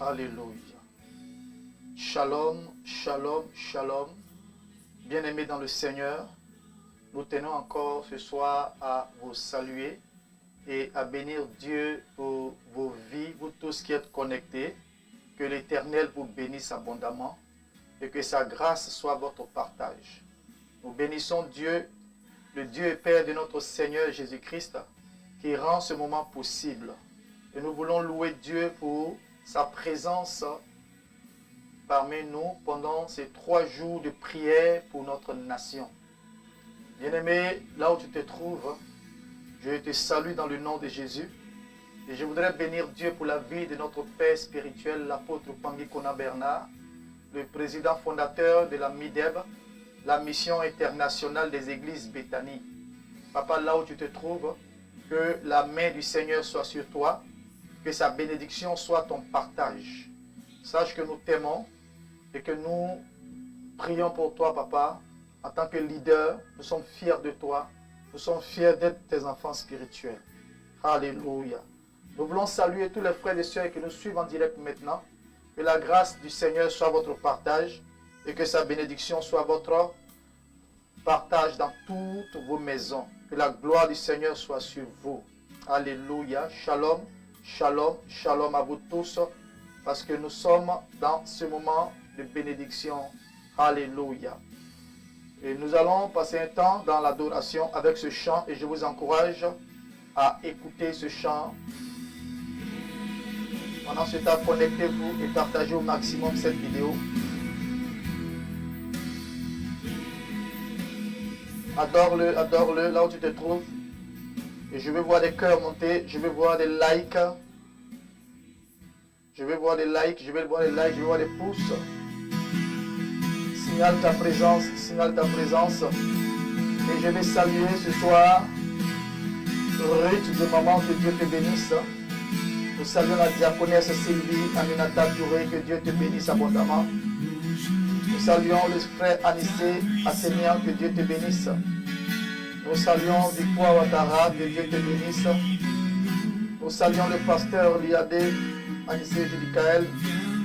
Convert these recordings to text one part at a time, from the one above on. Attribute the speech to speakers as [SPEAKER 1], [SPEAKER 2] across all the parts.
[SPEAKER 1] Alléluia. Shalom, shalom, shalom. Bien-aimés dans le Seigneur, nous tenons encore ce soir à vous saluer et à bénir Dieu pour vos vies, vous tous qui êtes connectés. Que l'Éternel vous bénisse abondamment et que sa grâce soit votre partage. Nous bénissons Dieu, le Dieu et Père de notre Seigneur Jésus-Christ, qui rend ce moment possible. Et nous voulons louer Dieu pour sa présence parmi nous pendant ces 3 jours de prière pour notre nation. Bien-aimé, là où tu te trouves, je te salue dans le nom de Jésus. Et je voudrais bénir Dieu pour la vie de notre Père spirituel, l'apôtre Pangui Kona Bernard, le président fondateur de la MIDEB, la mission internationale des églises Béthanie. Papa, là où tu te trouves, que la main du Seigneur soit sur toi, que sa bénédiction soit ton partage. Sache que nous t'aimons et que nous prions pour toi, papa. En tant que leader, nous sommes fiers de toi. Nous sommes fiers d'être tes enfants spirituels. Alléluia. Nous voulons saluer tous les frères et sœurs qui nous suivent en direct maintenant. Que la grâce du Seigneur soit votre partage et que sa bénédiction soit votre partage dans toutes vos maisons. Que la gloire du Seigneur soit sur vous. Alléluia. Shalom, shalom, shalom à vous tous. Parce que nous sommes dans ce moment de bénédiction. Alléluia. Et nous allons passer un temps dans l'adoration avec ce chant. Et je vous encourage à écouter ce chant. Pendant ce temps, connectez-vous et partagez au maximum cette vidéo. Adore-le, adore-le, là où tu te trouves. Et je vais voir des cœurs monter, je vais voir des likes. Je vais voir des likes, je vais voir des likes, je vais voir des pouces. Signale ta présence, signale ta présence. Et je vais saluer ce soir Ruth de maman, que Dieu te bénisse. Nous saluons la diaconesse Sylvie Aminata Touré, que Dieu te bénisse abondamment. Nous saluons le frère Anissé Assénian, que Dieu te bénisse. Nous saluons Victoire Ouattara, que Dieu te bénisse. Nous saluons le pasteur Liadé Anissé Judicaël.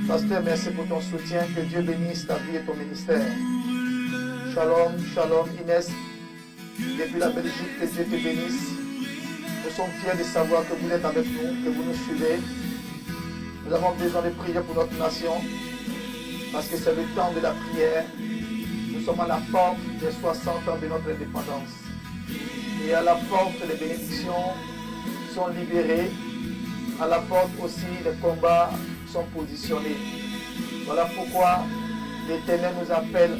[SPEAKER 1] Pasteur, merci pour ton soutien, que Dieu bénisse ta vie et ton ministère. Shalom, shalom Inès, depuis la Belgique, que Dieu te bénisse. Nous sommes fiers de savoir que vous êtes avec nous, que vous nous suivez. Nous avons besoin de prier pour notre nation, parce que c'est le temps de la prière. Nous sommes à la porte des 60 ans de notre indépendance. Et à la porte, les bénédictions sont libérées. À la porte aussi, les combats sont positionnés. Voilà pourquoi l'Éternel nous appelle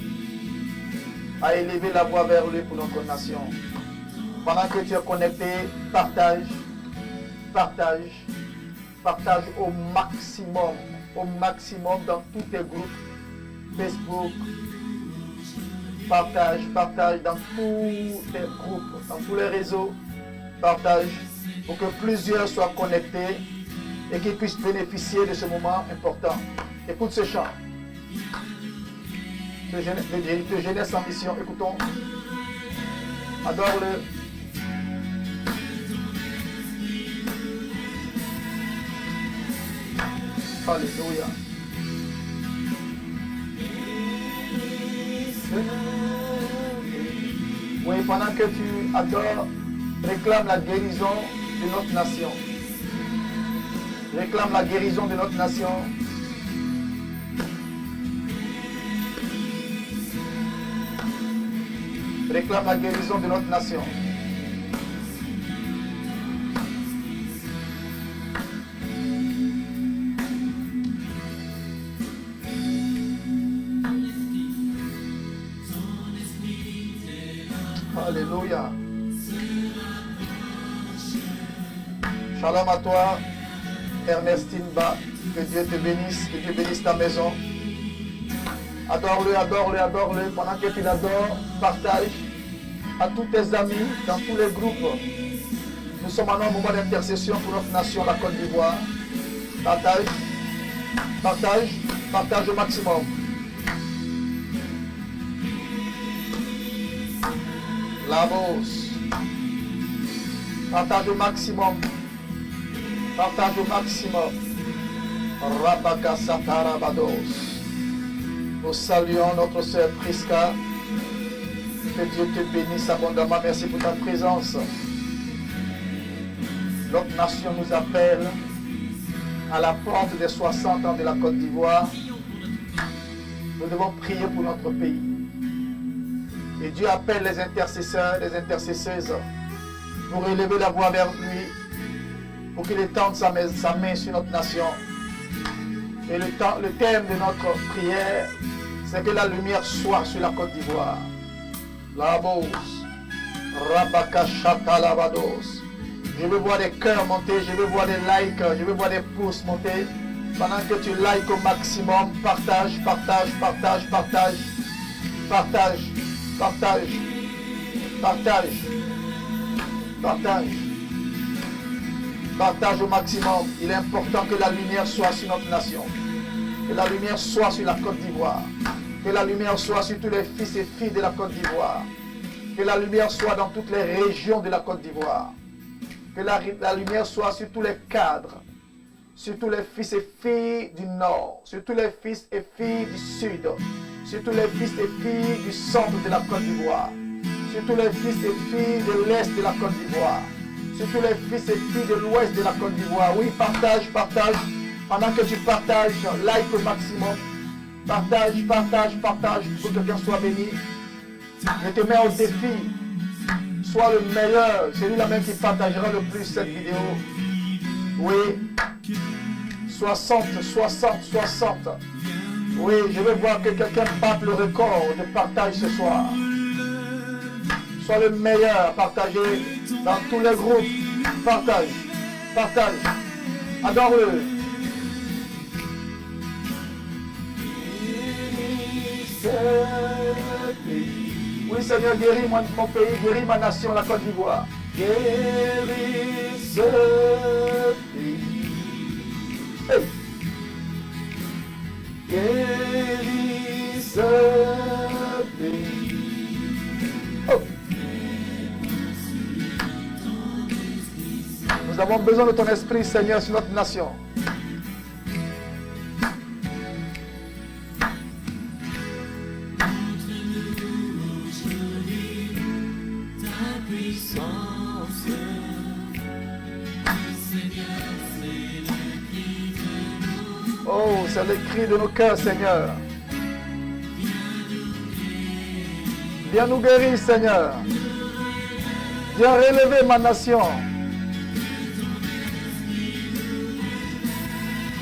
[SPEAKER 1] à élever la voix vers lui pour notre nation. Pendant que tu es connecté, partage, partage, partage au maximum dans tous tes groupes, Facebook, partage, partage dans tous tes groupes, dans tous les réseaux, partage pour que plusieurs soient connectés et qu'ils puissent bénéficier de ce moment important. Écoute ce chant. De jeunesse en mission, écoutons. Adore-le. Alléluia. Oui, pendant que tu adores, réclame la guérison de notre nation. Réclame la guérison de notre nation. Réclame la guérison de notre nation. Alléluia. Shalom à toi, Ernestine Ba. Que Dieu te bénisse, que Dieu bénisse ta maison. Adore-le, adore-le, adore-le. Pendant que tu l'adores, partage à tous tes amis, dans tous les groupes. Nous sommes en un moment d'intercession pour notre nation, la Côte d'Ivoire. Partage, partage, partage au maximum. Lavos. Partage au maximum. Partage au maximum. Rabakasatarabados. Nous saluons notre sœur Priska. Que Dieu te bénisse abondamment. Merci pour ta présence. Notre nation nous appelle à la porte des 60 ans de la Côte d'Ivoire. Nous devons prier pour notre pays. Et Dieu appelle les intercesseurs, les intercesseuses pour élever la voix vers lui, pour qu'il étende sa main sur notre nation. Et le thème de notre prière, c'est que la lumière soit sur la Côte d'Ivoire. Labos, Rabakashata Lavados. Je veux voir des cœurs monter, je veux voir des likes, je veux voir des pouces monter. Pendant que tu likes au maximum, partage, partage, partage, partage, partage, partage, partage, partage, partage au maximum. Il est important que la lumière soit sur notre nation. Que la lumière soit sur la Côte d'Ivoire. Que la lumière soit sur tous les fils et filles de la Côte d'Ivoire. Que la lumière soit dans toutes les régions de la Côte d'Ivoire. Que la lumière soit sur tous les cadres. Sur tous les fils et filles du Nord. Sur tous les fils et filles du Sud. Sur tous les fils et filles du centre de la Côte d'Ivoire. Sur tous les fils et filles de l'Est de la Côte d'Ivoire. Sur tous les fils et filles de l'Ouest de la Côte d'Ivoire. Oui, partage, partage. Pendant que tu partages, like au maximum. Partage, partage, partage pour que quelqu'un soit béni. Je te mets au défi. Sois le meilleur. C'est lui-là même qui partagera le plus cette vidéo. Oui. 60, 60, 60. Oui, je veux voir que quelqu'un batte le record de partage ce soir. Sois le meilleur à partager dans tous les groupes. Partage, partage. Adore-le. Oui, Seigneur, guéris mon pays, guéris ma nation, la Côte d'Ivoire. Guéris ce pays. Hey. Guéris ce pays. Oh. Nous avons besoin de ton esprit, Seigneur, sur notre nation. Oh, c'est le cri de nos cœurs, Seigneur. Viens nous guérir, Seigneur. Viens relever ma nation.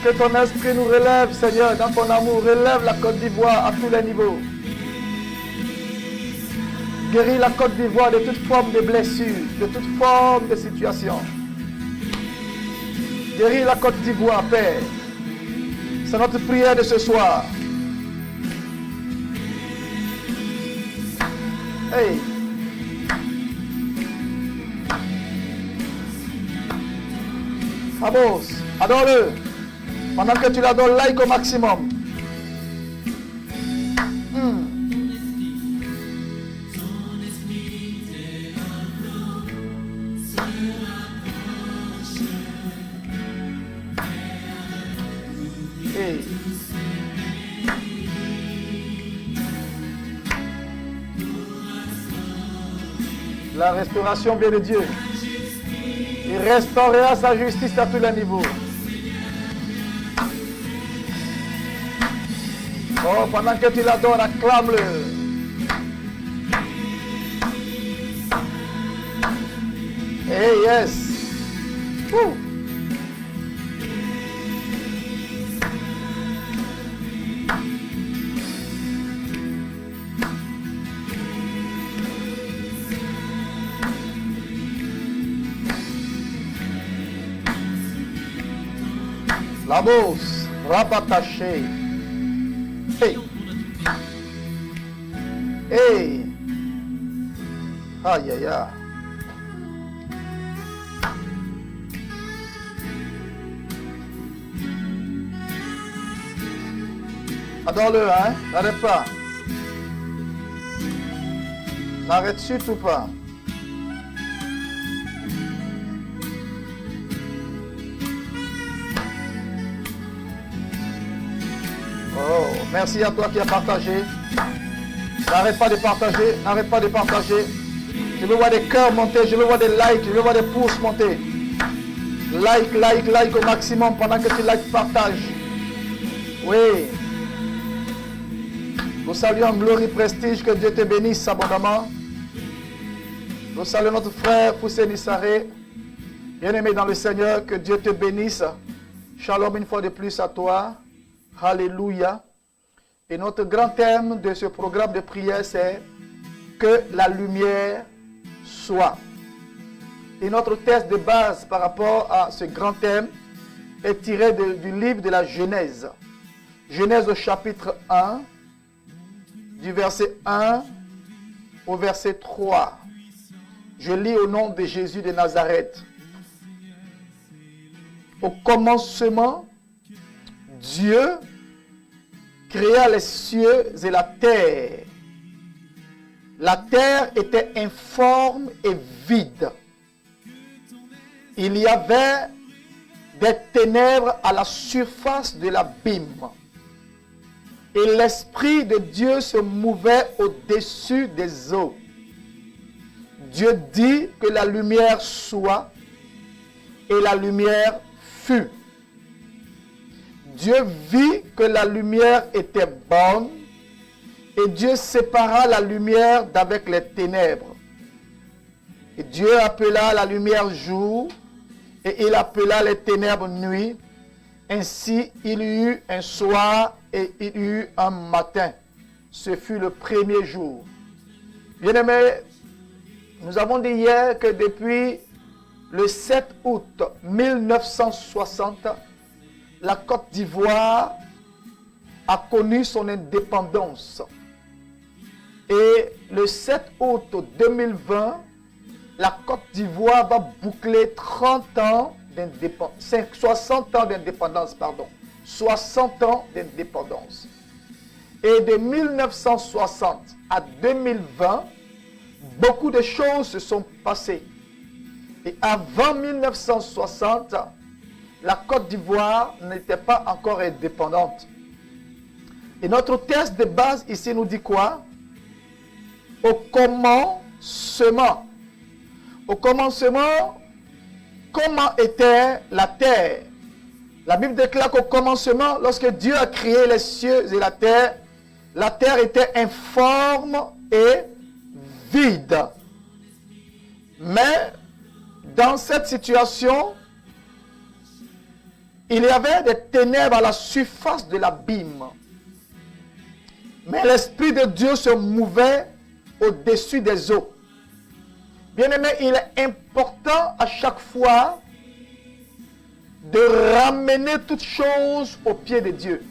[SPEAKER 1] Que ton esprit nous relève, Seigneur, dans ton amour. Relève la Côte d'Ivoire à tous les niveaux. Guéris la Côte d'Ivoire de toute forme de blessure, de toute forme de situation. Guéris la Côte d'Ivoire, Père. C'est notre prière de ce soir. Hey. Vamos, adore-le. Pendant que tu l'adores, like au maximum. Hey. La restauration vient de Dieu. Il restaurera sa justice à tous les niveaux. Oh, pendant que tu l'adores, acclame-le. Hey, yes. Woo. Vamos, rabataché. Hey. Hey. Aïe, aïe, aïe. Adore-le, hein? N'arrête pas. N'arrête surtout pas. Merci à toi qui as partagé. N'arrête pas de partager, n'arrête pas de partager. Je veux voir des cœurs monter, je veux voir des likes, je veux voir des pouces monter. Like, like, like au maximum pendant que tu likes, partage. Oui. Nous saluons Glory Prestige, que Dieu te bénisse abondamment. Nous saluons notre frère Poussé Nissaré. Bien-aimé dans le Seigneur, que Dieu te bénisse. Shalom une fois de plus à toi. Alléluia. Et notre grand thème de ce programme de prière, c'est que la lumière soit. Et notre texte de base par rapport à ce grand thème est tiré du livre de la Genèse. Genèse au chapitre 1, du verset 1 au verset 3. Je lis au nom de Jésus de Nazareth. Au commencement, Dieu créa les cieux et la terre. La terre était informe et vide. Il y avait des ténèbres à la surface de l'abîme. Et l'Esprit de Dieu se mouvait au-dessus des eaux. Dieu dit que la lumière soit, et la lumière fut. Dieu vit que la lumière était bonne, et Dieu sépara la lumière d'avec les ténèbres. Et Dieu appela la lumière jour, et il appela les ténèbres nuit. Ainsi, il y eut un soir et il y eut un matin. Ce fut le premier jour. Bien-aimés, nous avons dit hier que depuis le 7 août 1960, la Côte d'Ivoire a connu son indépendance. Et le 7 août 2020, la Côte d'Ivoire va boucler 30 ans d'indépendance, 60 ans d'indépendance, pardon. 60 ans d'indépendance. Et de 1960 à 2020, beaucoup de choses se sont passées. Et avant 1960, la Côte d'Ivoire n'était pas encore indépendante. Et notre texte de base ici nous dit quoi? Au commencement. Au commencement, comment était la terre? La Bible déclare qu'au commencement, lorsque Dieu a créé les cieux et la terre était informe et vide. Mais dans cette situation, il y avait des ténèbres à la surface de l'abîme. Mais l'Esprit de Dieu se mouvait au-dessus des eaux. Bien-aimé, il est important à chaque fois de ramener toutes choses au pied de Dieu.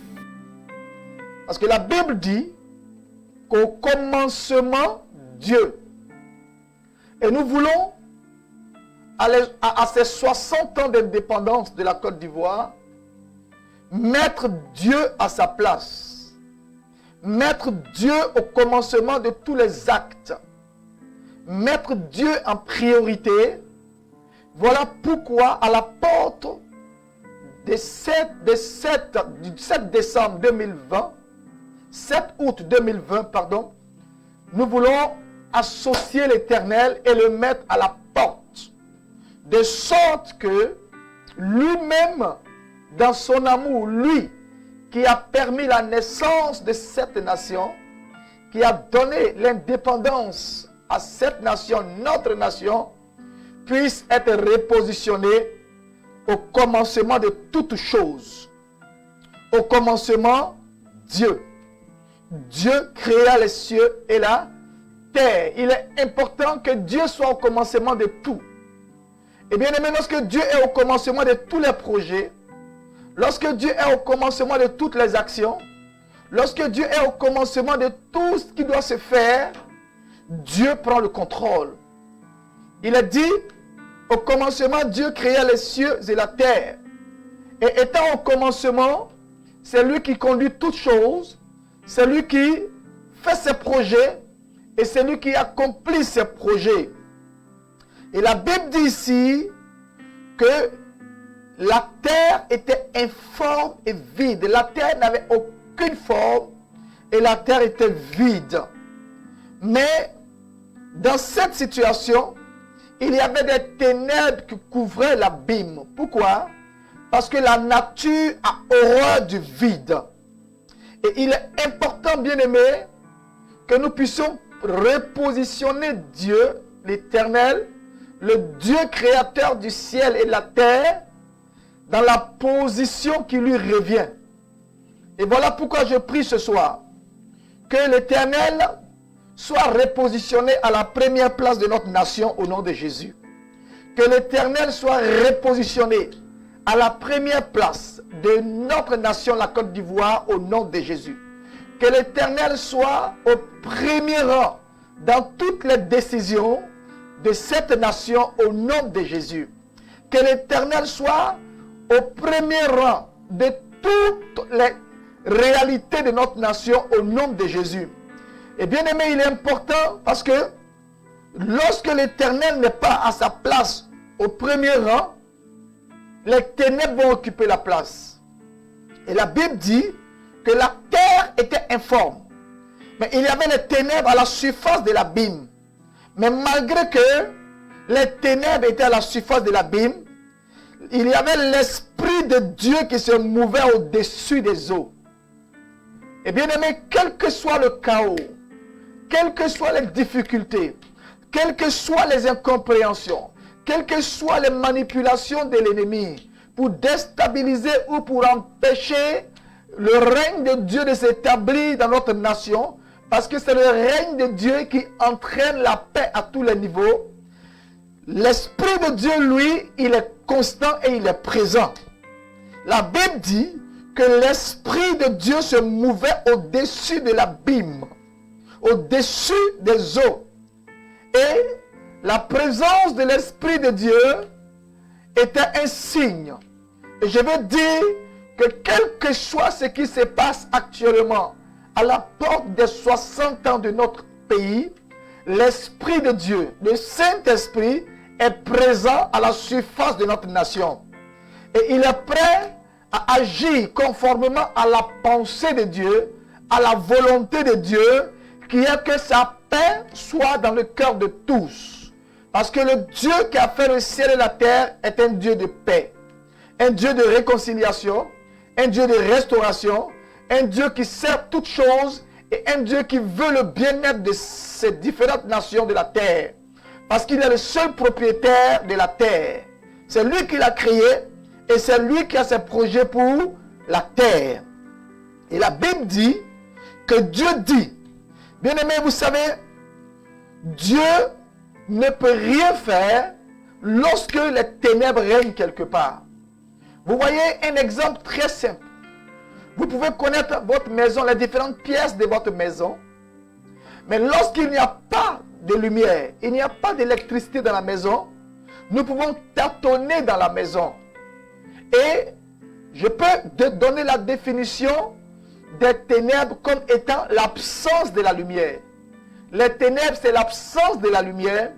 [SPEAKER 1] Parce que la Bible dit qu'au commencement, Dieu. Et nous voulons, à ces 60 ans d'indépendance de la Côte d'Ivoire, mettre Dieu à sa place. Mettre Dieu au commencement de tous les actes. Mettre Dieu en priorité. Voilà pourquoi à la porte du 7 décembre 2020, 7 août 2020, pardon, nous voulons associer l'Éternel et le mettre à la porte. De sorte que lui-même, dans son amour, lui qui a permis la naissance de cette nation, qui a donné l'indépendance à cette nation, notre nation, puisse être repositionné au commencement de toutes choses. Au commencement, Dieu. Dieu créa les cieux et la terre. Il est important que Dieu soit au commencement de tout. Et bien aimé, lorsque Dieu est au commencement de tous les projets, lorsque Dieu est au commencement de toutes les actions, lorsque Dieu est au commencement de tout ce qui doit se faire, Dieu prend le contrôle. Il est dit, au commencement, Dieu créa les cieux et la terre. Et étant au commencement, c'est lui qui conduit toutes choses, c'est lui qui fait ses projets et c'est lui qui accomplit ses projets. Et la Bible dit ici que la terre était informe et vide. La terre n'avait aucune forme et la terre était vide. Mais dans cette situation, il y avait des ténèbres qui couvraient l'abîme. Pourquoi? Parce que la nature a horreur du vide. Et il est important, bien aimé, que nous puissions repositionner Dieu, l'Éternel, le Dieu créateur du ciel et de la terre, dans la position qui lui revient. Et voilà pourquoi je prie ce soir, que l'Éternel soit repositionné à la première place de notre nation au nom de Jésus. Que l'Éternel soit repositionné à la première place de notre nation, la Côte d'Ivoire, au nom de Jésus. Que l'Éternel soit au premier rang dans toutes les décisions de cette nation au nom de Jésus. Que l'Éternel soit au premier rang de toutes les réalités de notre nation au nom de Jésus. Et bien aimé, il est important parce que lorsque l'Éternel n'est pas à sa place au premier rang, les ténèbres vont occuper la place. Et la Bible dit que la terre était informe. Mais il y avait les ténèbres à la surface de l'abîme. Mais malgré que les ténèbres étaient à la surface de l'abîme, il y avait l'Esprit de Dieu qui se mouvait au-dessus des eaux. Et bien aimé, quel que soit le chaos, quelles que soient les difficultés, quelles que soient les incompréhensions, quelles que soient les manipulations de l'ennemi, pour déstabiliser ou pour empêcher le règne de Dieu de s'établir dans notre nation, parce que c'est le règne de Dieu qui entraîne la paix à tous les niveaux. L'Esprit de Dieu, lui, il est constant et il est présent. La Bible dit que l'Esprit de Dieu se mouvait au-dessus de l'abîme, au-dessus des eaux. Et la présence de l'Esprit de Dieu était un signe. Et je veux dire que quel que soit ce qui se passe actuellement à la porte des 60 ans de notre pays, l'Esprit de Dieu, le Saint-Esprit, est présent à la surface de notre nation. Et il est prêt à agir conformément à la pensée de Dieu, à la volonté de Dieu, qui est que sa paix soit dans le cœur de tous. Parce que le Dieu qui a fait le ciel et la terre est un Dieu de paix, un Dieu de réconciliation, un Dieu de restauration, un Dieu qui sert toutes choses et un Dieu qui veut le bien-être de ces différentes nations de la terre. Parce qu'il est le seul propriétaire de la terre. C'est lui qui l'a créé et c'est lui qui a ses projets pour la terre. Et la Bible dit que Dieu dit, bien aimé, vous savez, Dieu ne peut rien faire lorsque les ténèbres règnent quelque part. Vous voyez un exemple très simple. Vous pouvez connaître votre maison, les différentes pièces de votre maison. Mais lorsqu'il n'y a pas de lumière, il n'y a pas d'électricité dans la maison, nous pouvons tâtonner dans la maison. Et je peux te donner la définition des ténèbres comme étant l'absence de la lumière. Les ténèbres, c'est l'absence de la lumière.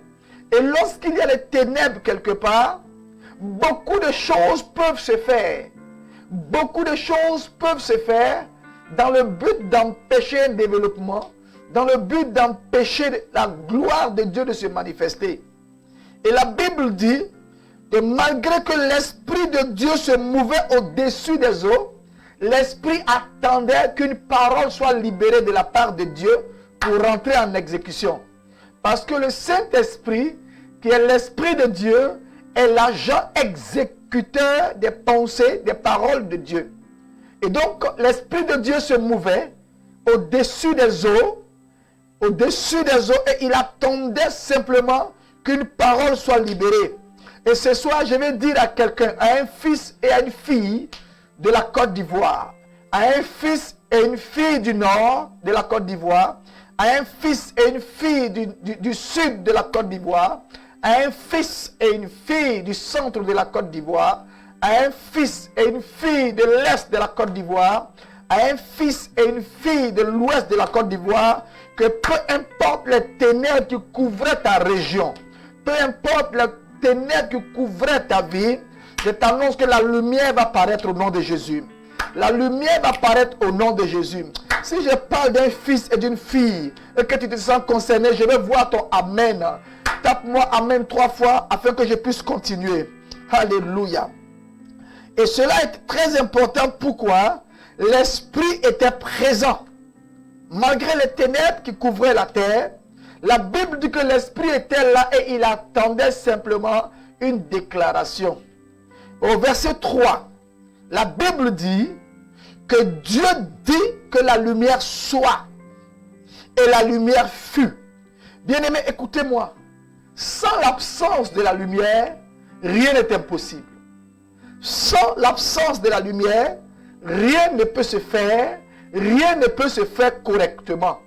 [SPEAKER 1] Et lorsqu'il y a les ténèbres quelque part, beaucoup de choses peuvent se faire. Beaucoup de choses peuvent se faire dans le but d'empêcher un développement, dans le but d'empêcher la gloire de Dieu de se manifester. Et la Bible dit que malgré que l'Esprit de Dieu se mouvait au-dessus des eaux, l'Esprit attendait qu'une parole soit libérée de la part de Dieu pour rentrer en exécution. Parce que le Saint-Esprit, qui est l'Esprit de Dieu, est l'agent exécuteur des pensées, des paroles de Dieu. Et donc, l'Esprit de Dieu se mouvait au-dessus des eaux, et il attendait simplement qu'une parole soit libérée. Et ce soir, je vais dire à quelqu'un, à un fils et à une fille de la Côte d'Ivoire, à un fils et une fille du nord de la Côte d'Ivoire, à un fils et une fille du sud de la Côte d'Ivoire, à un fils et une fille du centre de la Côte d'Ivoire, à un fils et une fille de l'est de la Côte d'Ivoire, à un fils et une fille de l'ouest de la Côte d'Ivoire, que peu importe les ténèbres qui couvraient ta région, peu importe les ténèbres qui couvraient ta vie, je t'annonce que la lumière va paraître au nom de Jésus. La lumière va paraître au nom de Jésus. Si je parle d'un fils et d'une fille et que tu te sens concerné, je vais voir ton Amen. Tape-moi Amen 3 fois afin que je puisse continuer. Alléluia. Et cela est très important. Pourquoi? L'Esprit était présent. Malgré les ténèbres qui couvraient la terre, la Bible dit que l'Esprit était là et il attendait simplement une déclaration. Au verset 3, la Bible dit que Dieu dit que la lumière soit. Et la lumière fut. Bien-aimés, écoutez-moi. Sans l'absence de la lumière, rien n'est impossible. Sans l'absence de la lumière, rien ne peut se faire, rien ne peut se faire correctement.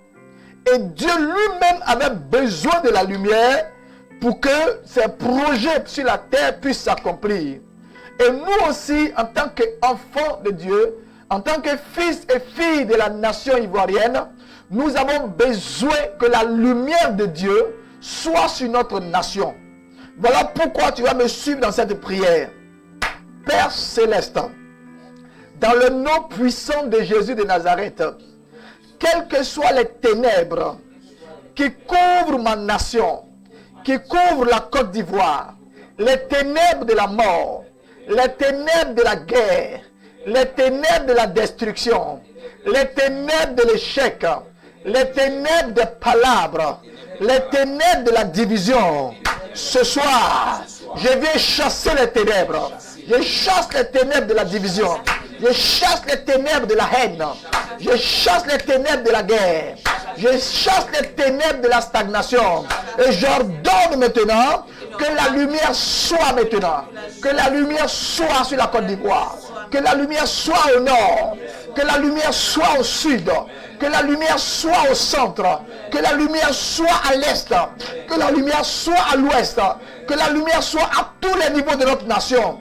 [SPEAKER 1] Et Dieu lui-même avait besoin de la lumière pour que ses projets sur la terre puissent s'accomplir. Et nous aussi, en tant qu'enfants de Dieu, en tant que fils et filles de la nation ivoirienne, nous avons besoin que la lumière de Dieu soit sur notre nation. Voilà pourquoi tu vas me suivre dans cette prière. Père céleste, dans le nom puissant de Jésus de Nazareth, quelles que soient les ténèbres qui couvrent ma nation, qui couvrent la Côte d'Ivoire, les ténèbres de la mort, les ténèbres de la guerre, les ténèbres de la destruction, les ténèbres de l'échec, les ténèbres des palabres, les ténèbres de la division. Ce soir, je viens chasser les ténèbres. Je chasse les ténèbres de la division. Je chasse les ténèbres de la haine. Je chasse les ténèbres de la guerre. Je chasse les ténèbres de la stagnation. Et j'ordonne maintenant que la lumière soit maintenant. Que la lumière soit sur la Côte d'Ivoire. Que la lumière soit au nord. Que la lumière soit au sud. Que la lumière soit au centre. Que la lumière soit à l'est. Que la lumière soit à l'ouest. Que la lumière soit à tous les niveaux de notre nation.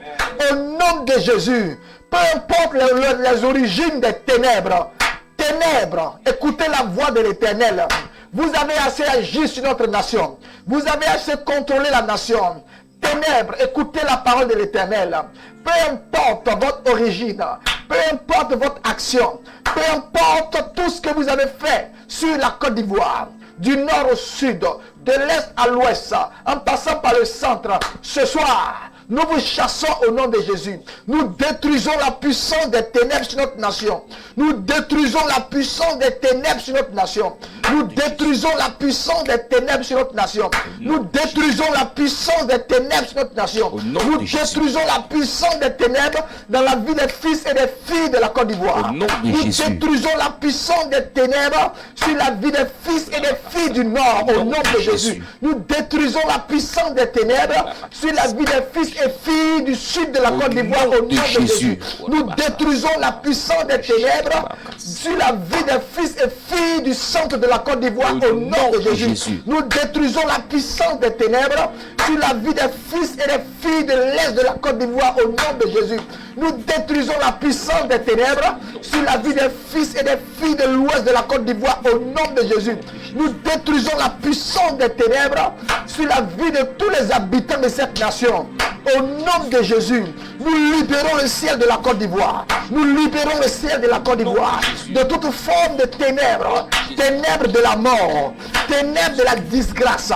[SPEAKER 1] Au nom de Jésus. Peu importe les origines des ténèbres. Ténèbres, écoutez la voix de l'Éternel. Vous avez assez agi sur notre nation. Vous avez assez contrôlé la nation. Ténèbres, écoutez la parole de l'Éternel. Peu importe votre origine, peu importe votre action, peu importe tout ce que vous avez fait sur la Côte d'Ivoire, du nord au sud, de l'est à l'ouest, en passant par le centre, ce soir, nous vous chassons au nom de Jésus. Nous détruisons la puissance des ténèbres sur notre nation. Nous détruisons la puissance des ténèbres sur notre nation. Nous détruisons la puissance des ténèbres sur notre nation. Nous détruisons la puissance des ténèbres sur notre nation. Nous détruisons la puissance des ténèbres dans la vie des fils et des filles de la Côte d'Ivoire. Nous détruisons la puissance des ténèbres sur la vie des fils et des filles du Nord au nom de Jésus. Nous détruisons la puissance des ténèbres sur la vie des fils et filles du sud de la Côte d'Ivoire au nom de Jésus. Nous détruisons la puissance des ténèbres sur la vie des fils et filles du centre de la Côte d'Ivoire au nom de Jésus. Nous détruisons la puissance des ténèbres sur la vie des fils et des filles de l'est de la Côte d'Ivoire au nom de Jésus. Nous détruisons la puissance des ténèbres sur la vie des fils et des filles de l'ouest de la Côte d'Ivoire au nom de Jésus. Nous détruisons la puissance des ténèbres sur la vie de tous les habitants de cette nation. Au nom de Jésus, nous libérons le ciel de la Côte d'Ivoire. Nous libérons le ciel de la Côte d'Ivoire de toute forme de ténèbres. Ténèbres de la mort, ténèbres de la disgrâce,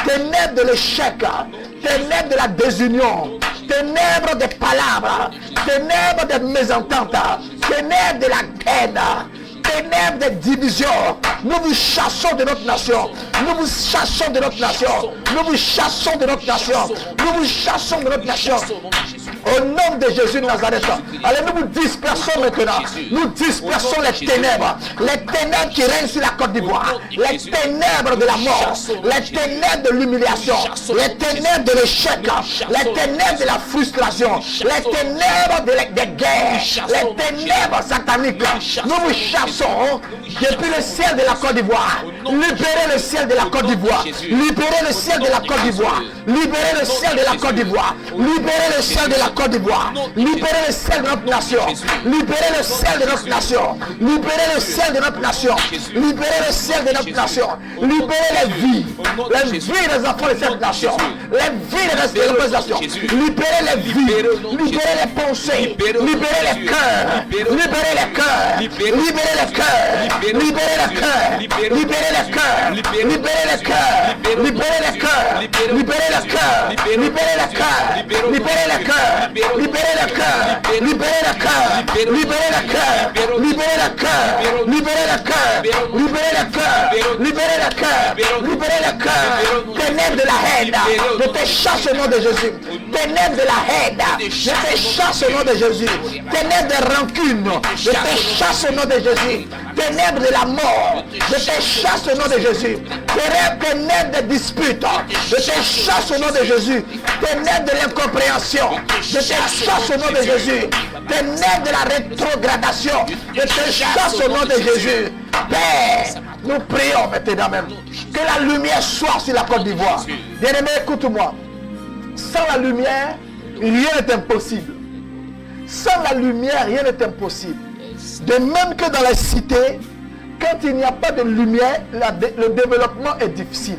[SPEAKER 1] ténèbres de l'échec, ténèbres de la désunion, ténèbres des palabres, ténèbres des mésententes, ténèbres de la haine, ténèbres des divisions. Nous vous chassons de notre nation. Nous vous chassons de notre nation. Nous vous chassons de notre nation. Nous vous chassons de notre nation. Au nom de Jésus de Nazareth. Allez, nous vous dispersons maintenant. Nous dispersons les ténèbres. Les ténèbres qui règnent sur la Côte d'Ivoire. Les ténèbres de la mort. Les ténèbres de l'humiliation. Les ténèbres de l'échec. Les ténèbres de la frustration. Les ténèbres des guerres. Les ténèbres sataniques. Nous vous chassons bénissons depuis le ciel de la Côte d'Ivoire. Libérez le ciel de la Côte d'Ivoire. Libérez le ciel de la Côte d'Ivoire. Libérez le ciel de la Côte d'Ivoire. Libérez le ciel de la Côte d'Ivoire. Libérez le ciel de notre nation. Libérez le ciel de notre nation. Libérez le ciel de notre nation. Libérez le ciel de notre nation. Libérez les vies. Les vies des enfants de cette nation. Les vies de cette nation. Libérez les vies. Libérez les pensées. Libérez les cœurs. Libérez les cœurs. Libérez les cœurs. Libérez les cœurs. Libérez les cœurs. Libérez les cœurs. Libérez les cœurs. Libérez les cœurs. Libérez les cœurs. Libérez les cœurs. Libérez les cœurs. Libérez les cœurs. Libérez les cœurs. Libérez les cœurs. Libérez les cœurs. Libérez les cœurs. Libérez les cœurs. Libérez les cœurs. Ténèbres de la haine. Je te chasse au nom de Jésus. Ténèbres de la haine. Je te chasse au nom de Jésus. Ténèbres de rancune. Je te chasse au nom de Jésus. Ténèbres de la mort. Je te chasse au nom de Jésus. Ténèbres de disputes. Je te chasse au nom de Jésus. Ténèbres de l'incompréhension. Je te chasse au nom de Jésus. Ténèbres de la rétrogradation. Je te chasse au nom de Jésus. Père, nous prions maintenant même. Que la lumière soit sur la Côte d'Ivoire. Bien-aimé, écoute-moi. Sans la lumière, rien n'est impossible. Sans la lumière, rien n'est impossible. De même que dans les cités, quand il n'y a pas de lumière, le développement est difficile.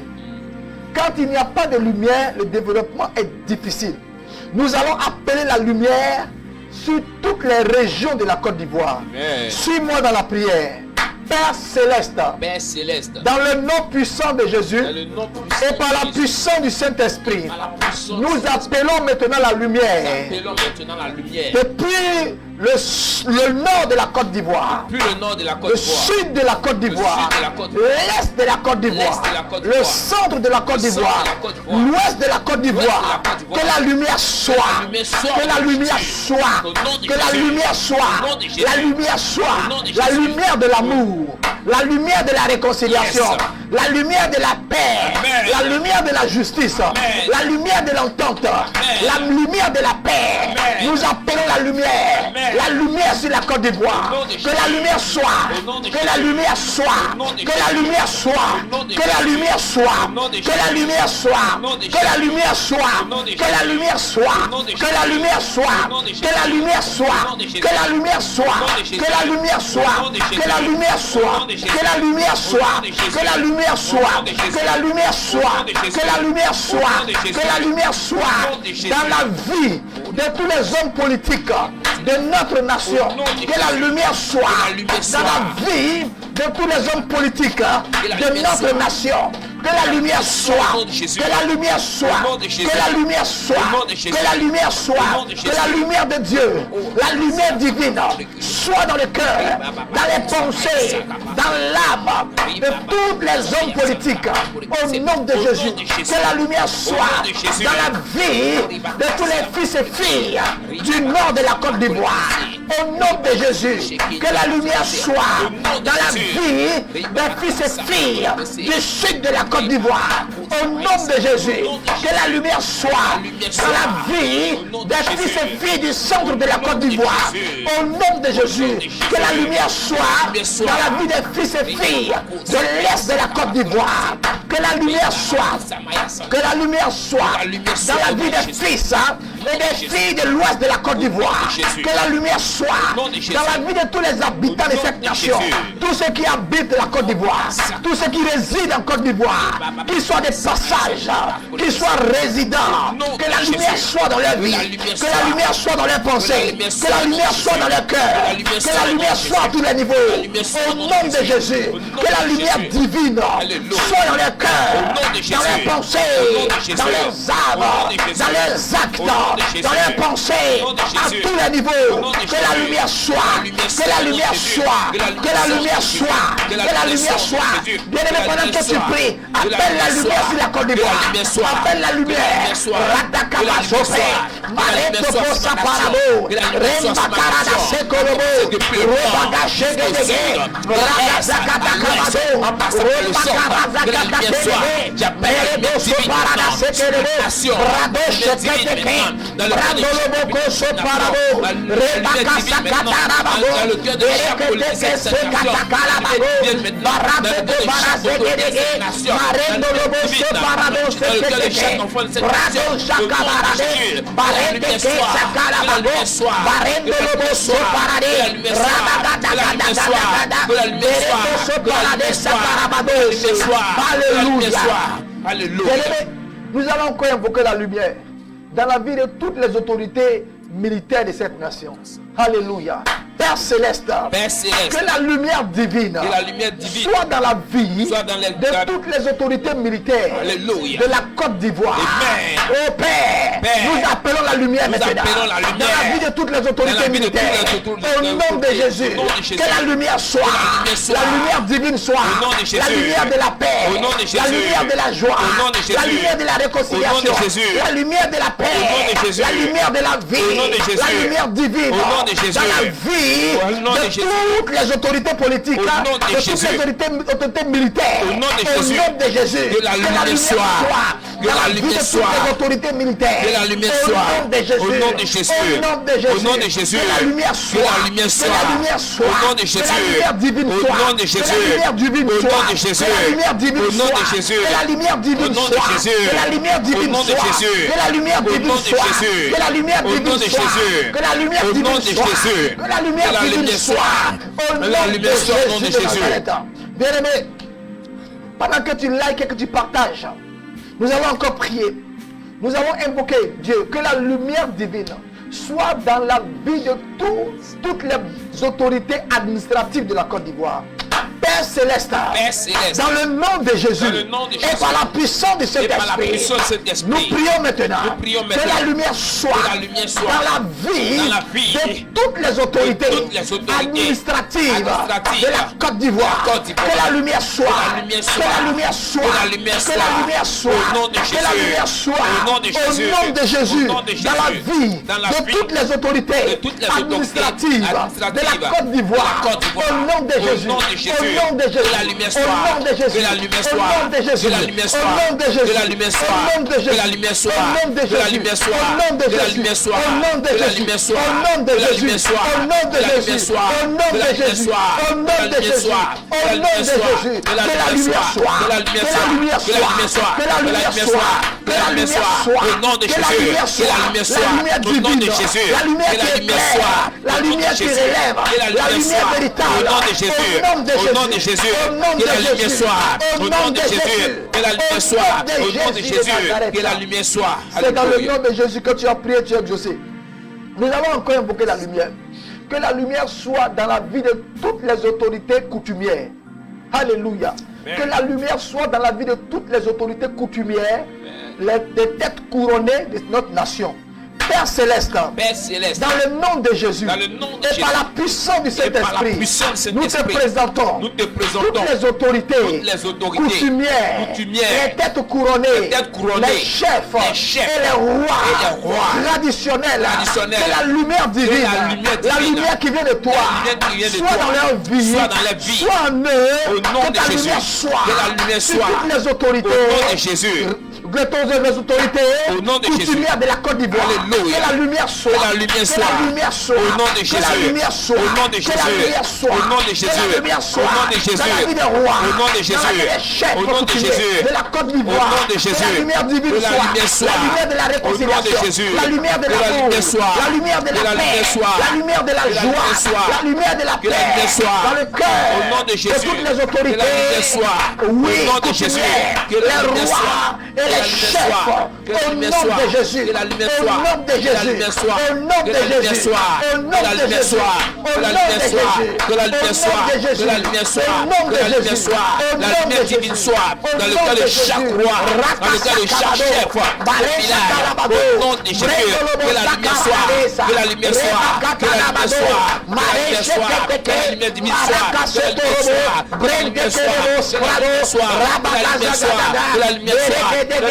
[SPEAKER 1] Quand il n'y a pas de lumière, le développement est difficile. Nous allons appeler la lumière sur toutes les régions de la Côte d'Ivoire. Suis-moi dans la prière. Père céleste, dans le nom puissant de Jésus et par la puissance du Saint-Esprit, nous appelons maintenant la lumière. Depuis le nord de la Côte d'Ivoire, le sud de la Côte d'Ivoire, l'est de la Côte d'Ivoire, le centre de la Côte d'Ivoire, l'ouest de la Côte d'Ivoire, que la lumière soit, que la lumière soit, que la lumière soit, la lumière soit, la lumière de l'amour, la lumière de la réconciliation, la lumière de la paix, la lumière de la justice, la lumière de l'entente, la lumière de la paix. Nous appelons la lumière sur la Côte d'Ivoire. Que la lumière soit, que la lumière soit, que la lumière soit, que la lumière soit, que la lumière soit, que la lumière soit, que la lumière soit, que la lumière soit, que la lumière soit, que la lumière soit, que la lumière soit, que la lumière soit, que la lumière soit, que la lumière soit, que la lumière soit, que la lumière soit, que la lumière soit dans la vie de tous les hommes politiques de notre nation. Que la lumière soit dans la vie de tous les hommes politiques de notre nation. Que la lumière soit, que la lumière soit, que la lumière soit, que la lumière soit, que la lumière de Dieu, la lumière divine, soit dans le cœur, dans les pensées, dans l'âme de tous les hommes politiques, au nom de Jésus. Que la lumière soit dans la vie de tous les fils et filles du nord de la Côte d'Ivoire, au nom de Jésus. Que la lumière soit dans la vie des fils et filles du sud de la Côte d'Ivoire, au nom de Jésus. Que la lumière soit dans la vie des fils et filles du centre de la Côte d'Ivoire, au nom de Jésus. Que la lumière soit dans la vie des fils et filles de l'est de la Côte d'Ivoire. Que la lumière soit, que la lumière soit dans la vie des fils et des filles de l'ouest de la Côte d'Ivoire. Que la lumière soit dans la vie de tous les habitants de cette nation, tous ceux qui habitent la Côte d'Ivoire, tous ceux qui résident en Côte d'Ivoire, qu'ils soient des passages, qu'ils soient résidents. Que la lumière soit dans leur vie, que la lumière soit dans leurs pensées, que la lumière soit dans leur cœur, que la lumière soit à tous les niveaux, au nom de Jésus. Que la lumière divine soit dans leur cœur, dans leurs pensées, dans leurs âmes, dans leurs actes, dans leurs pensées, à tous les niveaux. Que la lumière soit, que la lumière soit, que la lumière soit, que la lumière soit. Bien aimé, pendant que tu pries, appelle la lumière sur la Côte d'Ivoire. Appelle la lumière. Ratakaba José, Mareto Posa Parabo, Rembakarada Sekolobo, Robaga Shegege, Ragazakata Kamado, Robakarada
[SPEAKER 2] soit. J'appelle la lumière divine maintenant sur la nation. La lumière divine maintenant dans le cœur de chaque nation. La lumière divine maintenant dans le cœur de chaque politique de cette nation. La lumière divine maintenant dans le cœur de chaque autorité de cette nation. La lumière divine maintenant dans le cœur de chaque enfant de cette nation. Au nom de Jésus, que la lumière soit, que la lumière soit, que la lumière soit, que la lumière soit, que la lumière soit, que la lumière soit, que la lumière soit, que la lumière soit, que la lumière soit. Alléluia.
[SPEAKER 1] Nous allons encore invoquer la lumière dans la vie de toutes les autorités militaires de cette nation. Alléluia. Père Céleste, que la lumière divine, soit dans la vie de toutes les autorités militaires de la Côte d'Ivoire. Oh Père, nous appelons la lumière maintenant dans la vie de toutes les autorités militaires. Au nom de Jésus, que la lumière soit, la lumière divine soit, la lumière de la paix, la lumière de la joie, la lumière de la réconciliation, la lumière de la paix, la lumière de la vie, la lumière divine dans la vie de toutes les autorités politiques, de toutes les autorités militaires. Au nom de Jésus, que la lumière soit dans la vie de toutes les autorités militaires.
[SPEAKER 2] Que la lumière soit au nom de Jésus. Au nom de Jésus.
[SPEAKER 1] Que la lumière soit. Que la lumière soit.
[SPEAKER 2] Au nom de Jésus.
[SPEAKER 1] Que la lumière divine soit.
[SPEAKER 2] Au nom de Jésus.
[SPEAKER 1] Que la lumière divine
[SPEAKER 2] soit.
[SPEAKER 1] Au nom de Jésus. Que la lumière divine
[SPEAKER 2] soit. Au nom de Jésus.
[SPEAKER 1] Que la lumière divine soit. Que la lumière divine soit. Que la lumière divine soit. Que la lumière divine soit. Que la lumière divine soit. Que la lumière divine soit. Au nom de Jésus. Bien-aimé, pendant que tu likes et que tu partages, nous allons encore prier. Nous allons invoquer Dieu, que la lumière divine soit dans la vie de toutes les autorités administratives de la Côte d'Ivoire. Père Céleste, dans le nom de Jésus, et par la puissance de cet esprit, nous prions maintenant que la lumière soit dans la vie de toutes les autorités administratives de la Côte d'Ivoire. Que la lumière soit, que la lumière soit, que la lumière soit, que la lumière soit, au nom de Jésus, dans la vie de toutes les autorités administratives de la Côte d'Ivoire. Au nom de Jésus. Au nom de Jésus,
[SPEAKER 2] que la lumière soit,
[SPEAKER 1] au nom de Jésus,
[SPEAKER 2] que la lumière soit,
[SPEAKER 1] au nom de Jésus,
[SPEAKER 2] que la lumière soit,
[SPEAKER 1] au nom de Jésus,
[SPEAKER 2] que la lumière soit,
[SPEAKER 1] au nom de Jésus,
[SPEAKER 2] que la lumière soit,
[SPEAKER 1] au nom de
[SPEAKER 2] que la
[SPEAKER 1] Jésus,
[SPEAKER 2] lumière soit,
[SPEAKER 1] au nom de
[SPEAKER 2] que la
[SPEAKER 1] Jésus,
[SPEAKER 2] lumière soit,
[SPEAKER 1] au nom de
[SPEAKER 2] que la
[SPEAKER 1] Jésus,
[SPEAKER 2] lumière soit,
[SPEAKER 1] au nom de
[SPEAKER 2] que la
[SPEAKER 1] Jésus,
[SPEAKER 2] lumière soit,
[SPEAKER 1] au nom de
[SPEAKER 2] que la lumière
[SPEAKER 1] Jésus,
[SPEAKER 2] soit,
[SPEAKER 1] au nom
[SPEAKER 2] que la
[SPEAKER 1] de
[SPEAKER 2] lumière
[SPEAKER 1] Jésus,
[SPEAKER 2] soit,
[SPEAKER 1] au nom de Jésus, au nom de Jésus, que la lumière soit, que la lumière soit, que la lumière soit, que la lumière soit,
[SPEAKER 2] au nom de
[SPEAKER 1] que la lumière
[SPEAKER 2] Jésus,
[SPEAKER 1] soit, la lumière divine, la lumière qui éclaire, la lumière qui relève, la lumière véritable,
[SPEAKER 2] au nom de Jésus,
[SPEAKER 1] au nom de Jésus,
[SPEAKER 2] au nom de Jésus,
[SPEAKER 1] au nom de Jésus,
[SPEAKER 2] au nom de Jésus, que la lumière soit, au nom de Jésus, que la lumière soit.
[SPEAKER 1] C'est dans le nom de Jésus que tu as prié, tu as exaucé. Nous allons encore invoquer la lumière. Que la lumière soit dans la vie de toutes les autorités coutumières. Alléluia. Que la lumière soit dans la vie de toutes les autorités coutumières, les têtes couronnées de notre nation. Père Céleste, dans le nom de Jésus, et par la puissance du Saint-Esprit, nous te présentons toutes les autorités coutumières, les têtes couronnées, les chefs et les rois traditionnels. Que la lumière divine, la lumière qui vient de toi, soit dans leur vie, soit en eux, que ta lumière soit sur toutes les autorités, les autorités coutumières de la Côte d'Ivoire. Que la lumière soit, que la lumière soit,
[SPEAKER 2] au nom de Jésus,
[SPEAKER 1] que la lumière soit,
[SPEAKER 2] au nom de Jésus,
[SPEAKER 1] que la lumière soit,
[SPEAKER 2] au nom de Jésus,
[SPEAKER 1] que la lumière soit,
[SPEAKER 2] au nom de Jésus,
[SPEAKER 1] dans la vie des rois,
[SPEAKER 2] au nom de Jésus,
[SPEAKER 1] dans la vie des chefs
[SPEAKER 2] au nom de Jésus,
[SPEAKER 1] de la Côte d'Ivoire,
[SPEAKER 2] au nom de Jésus,
[SPEAKER 1] que la lumière divine
[SPEAKER 2] que la lumière
[SPEAKER 1] soit, la lumière de la réconciliation, la lumière de l'amour, la lumière de la paix, la lumière de la joie, la lumière de la paix, dans le cœur
[SPEAKER 2] au nom de Jésus,
[SPEAKER 1] de toutes les autorités, oui, coutumières, les rois et les chefs, au nom de Jésus, au nom de Jésus, au nom de Jésus, au nom de Jésus, au nom de Jésus,
[SPEAKER 2] que la lumière soit, que la lumière soit, que la lumière soit, la lumière divine soit dans le cœur de chaque roi, dans le cœur de chaque chef, au nom de Jésus, que la lumière soit, que la lumière soit, que la lumière soit, que la lumière soit, que la lumière divine soit, que la lumière soit, que la lumière soit, que la lumière soit, que la lumière soit, que la lumière soit, que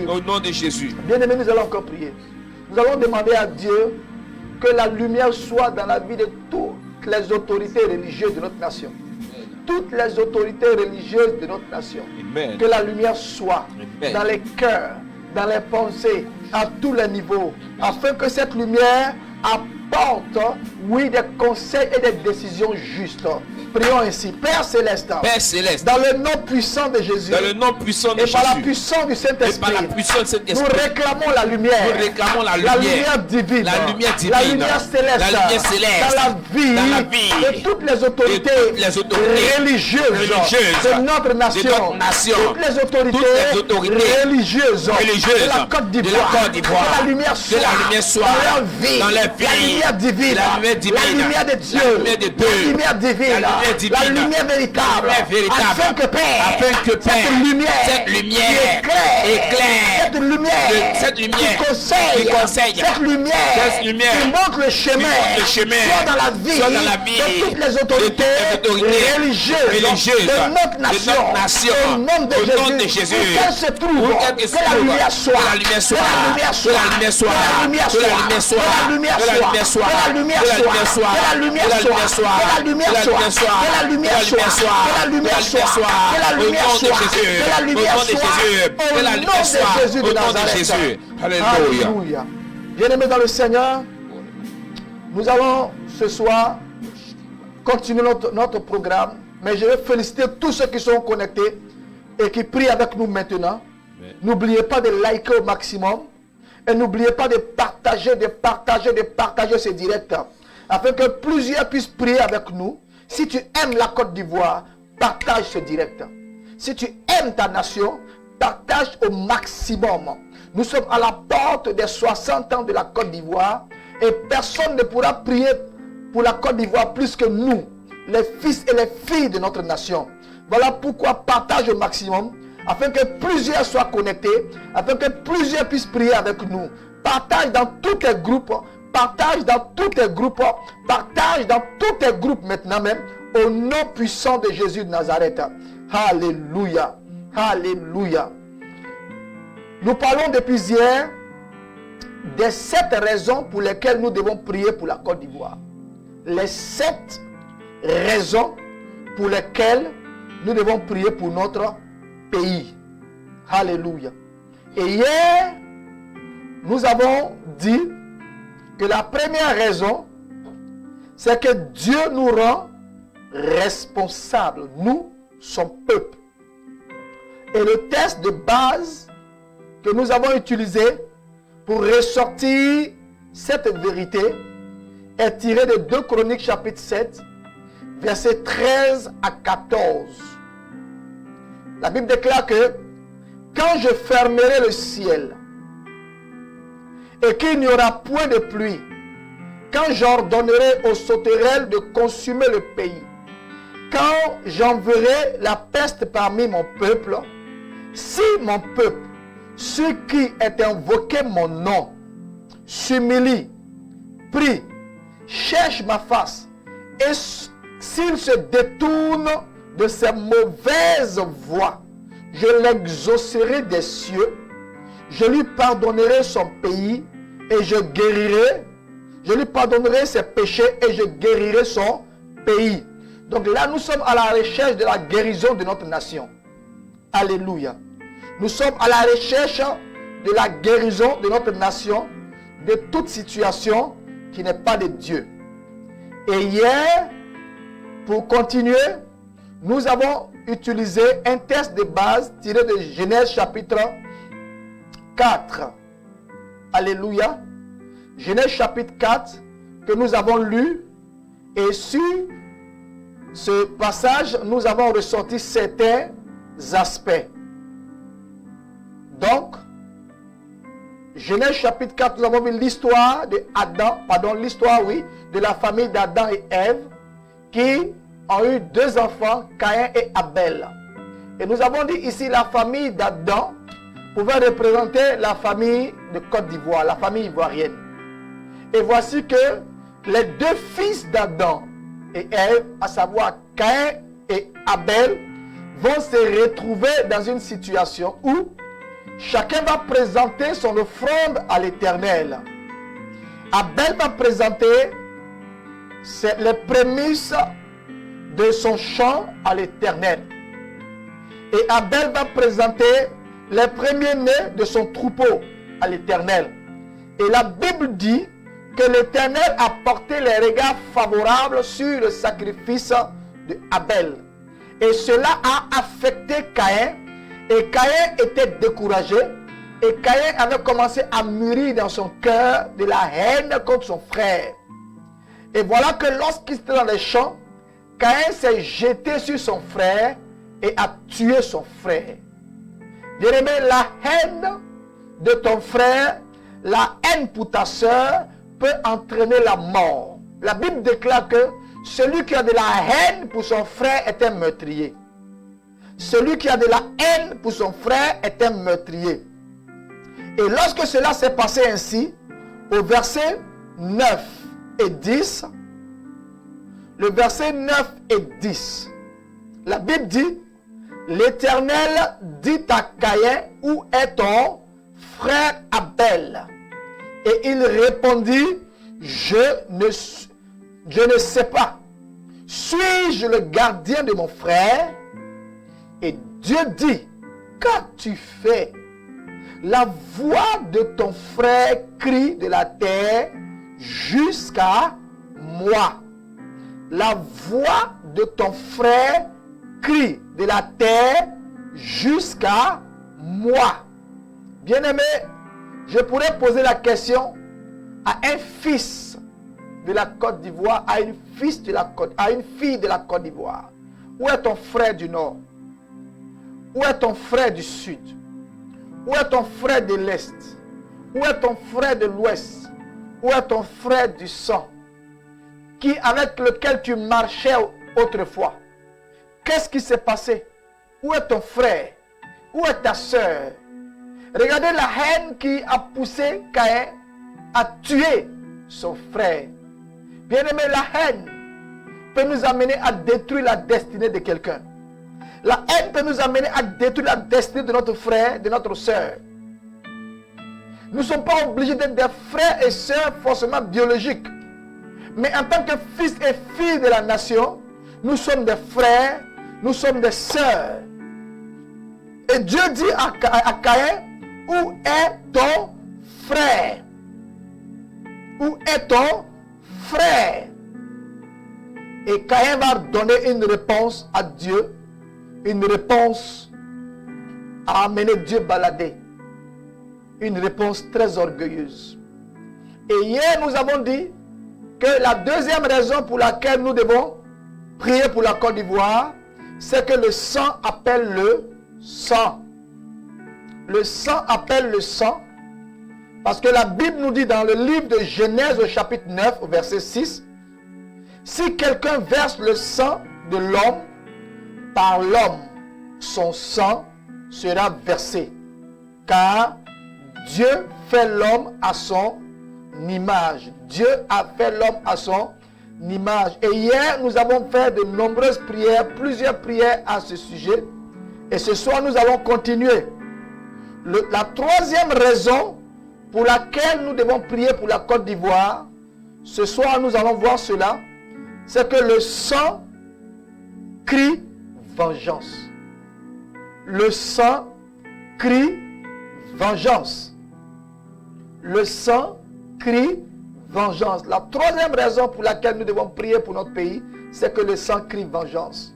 [SPEAKER 2] Au nom de Jésus.
[SPEAKER 1] Bien-aimés, nous allons encore prier. Nous allons demander à Dieu que la lumière soit dans la vie de toutes les autorités religieuses de notre nation. Toutes les autorités religieuses de notre nation.
[SPEAKER 2] Amen.
[SPEAKER 1] Que la lumière soit
[SPEAKER 2] Amen.
[SPEAKER 1] dans les cœurs, dans les pensées, à tous les niveaux, afin que cette lumière apporte, oui, des conseils et des décisions justes. Prions ainsi. Père Céleste,
[SPEAKER 2] dans
[SPEAKER 1] le nom puissant de Jésus,
[SPEAKER 2] dans le nom puissant de
[SPEAKER 1] et
[SPEAKER 2] Jésus,
[SPEAKER 1] par la puissance du Saint-Esprit, nous réclamons la lumière, la lumière divine, la lumière céleste, dans la vie de toutes les autorités religieuses de notre nation, toutes les autorités religieuses de la Côte d'Ivoire, que la lumière soit dans leur vie, la lumière divine, la lumière de Dieu, la lumière divine, la lumière véritable, afin que Père, cette lumière qui éclaire, cette lumière qui conseille, cette lumière qui montre le chemin, soit dans la vie de toutes les autorités religieuses de notre nation, au nom de Jésus, où qu'elle se trouve, que la lumière soit, que la lumière soit, que la lumière soit, que la lumière soit, que la lumière soit, que la lumière soit, que la lumière soit, que la lumière soit, que la lumière soit, que la lumière soit, que la lumière soit, au nom de Jésus de Nazareth. Alléluia. Bien-aimés dans le Seigneur, nous allons ce soir continuer notre programme, mais je veux féliciter tous ceux qui sont connectés et qui prient avec nous maintenant. N'oubliez pas de liker au maximum et n'oubliez pas de partager ce direct afin que plusieurs puissent prier avec nous. Si tu aimes la Côte d'Ivoire, partage ce direct. Si tu aimes ta nation, partage au maximum. Nous sommes à la porte des 60 ans de la Côte d'Ivoire et personne ne pourra prier pour la Côte d'Ivoire plus que nous, les fils et les filles de notre nation. Voilà pourquoi partage au maximum afin que plusieurs soient connectés, afin que plusieurs puissent prier avec nous. Partage dans tous tes groupes, partage dans tous tes groupes, partage dans tous tes groupes maintenant même, au nom puissant de Jésus de Nazareth. Alléluia, alléluia. Nous parlons depuis hier des 7 raisons pour lesquelles nous devons prier pour la Côte d'Ivoire. Les 7 raisons pour lesquelles nous devons prier pour notre pays. Alléluia. Et hier, nous avons dit que la première raison, c'est que Dieu nous rend responsables, nous, son peuple. Et le texte de base que nous avons utilisé pour ressortir cette vérité est tiré de 2 Chroniques chapitre 7, versets 13 à 14. La Bible déclare que quand je fermerai le ciel et qu'il n'y aura point de pluie, quand j'ordonnerai aux sauterelles de consumer le pays, quand j'enverrai la peste parmi mon peuple, si mon peuple, ceux qui ont invoqué mon nom, s'humilie, prie, cherche ma face, et s'il se détourne de ses mauvaises voies, je l'exaucerai des cieux, je lui pardonnerai son pays et je guérirai, je lui pardonnerai ses péchés et je guérirai son pays. Donc là, nous sommes à la recherche de la guérison de notre nation. Alléluia. Nous sommes à la recherche de la guérison de notre nation, de toute situation qui n'est pas de Dieu. Et hier, pour continuer, nous avons utilisé un texte de base tiré de Genèse chapitre 4. Alléluia. Genèse chapitre 4 que nous avons lu. Et sur ce passage, nous avons ressorti certains aspects. Donc, Genèse chapitre 4, nous avons vu l'histoire de Adam, l'histoire, de la famille d'Adam et Ève qui ont eu 2 enfants, Caïn et Abel. Et nous avons dit ici la famille d'Adam pouvait représenter la famille de Côte d'Ivoire, la famille ivoirienne. Et voici que les 2 fils d'Adam et Ève, à savoir Caïn et Abel, vont se retrouver dans une situation où chacun va présenter son offrande à l'Éternel. Abel va présenter les prémices de son champ à l'Éternel. Et Abel va présenter les premiers-nés de son troupeau à l'Éternel. Et la Bible dit que l'Éternel a porté les regards favorables sur le sacrifice de Abel. Et cela a affecté Caïn. Et Caïn était découragé. Et Caïn avait commencé à mûrir dans son cœur de la haine contre son frère. Et voilà que lorsqu'il était dans les champs, Caïn s'est jeté sur son frère et a tué son frère. Bien-aimé, la haine de ton frère, la haine pour ta soeur peut entraîner la mort. La Bible déclare que celui qui a de la haine pour son frère est un meurtrier. Celui qui a de la haine pour son frère est un meurtrier. Et lorsque cela s'est passé ainsi, au verset 9 et 10, le verset 9 et 10, la Bible dit, l'Éternel dit à Caïn, où est ton frère Abel? Et il répondit, je ne sais pas. Suis-je le gardien de mon frère? Et Dieu dit, qu'as-tu fait? La voix de ton frère crie de la terre jusqu'à moi. La voix de ton frère crie de la terre jusqu'à moi. Bien-aimé, je pourrais poser la question à un fils de la Côte d'Ivoire, à une fille de la Côte d'Ivoire. Où est ton frère du Nord? Où est ton frère du Sud? Où est ton frère de l'Est? Où est ton frère de l'Ouest? Où est ton frère du sang? Avec lequel tu marchais autrefois? Qu'est-ce qui s'est passé? Où est ton frère? Où est ta soeur? Regardez la haine qui a poussé Caïn à tuer son frère. Bien-aimé, la haine peut nous amener à détruire la destinée de quelqu'un. La haine peut nous amener à détruire la destinée de notre frère, de notre soeur. Nous ne sommes pas obligés d'être des frères et sœurs forcément biologiques. Mais en tant que fils et filles de la nation, nous sommes des frères, nous sommes des sœurs. Et Dieu dit à Caïn, où est ton frère? Où est ton frère? Et Caïn va donner une réponse à Dieu, une réponse à amener Dieu balader, une réponse très orgueilleuse. Et hier, nous avons dit que la deuxième raison pour laquelle nous devons prier pour la Côte d'Ivoire, c'est que le sang appelle le sang. Le sang appelle le sang, parce que la Bible nous dit dans le livre de Genèse au chapitre 9, au verset 6, si quelqu'un verse le sang de l'homme, par l'homme, son sang sera versé. Car Dieu fait l'homme à son image. Dieu a fait l'homme à son image. Et hier, nous avons fait de nombreuses prières, plusieurs prières à ce sujet. Et ce soir, nous allons continuer. La troisième raison pour laquelle nous devons prier pour la Côte d'Ivoire, ce soir, nous allons voir cela, c'est que le sang crie vengeance. Le sang crie vengeance. Le sang crie vengeance. La troisième raison pour laquelle nous devons prier pour notre pays, c'est que le sang crie vengeance.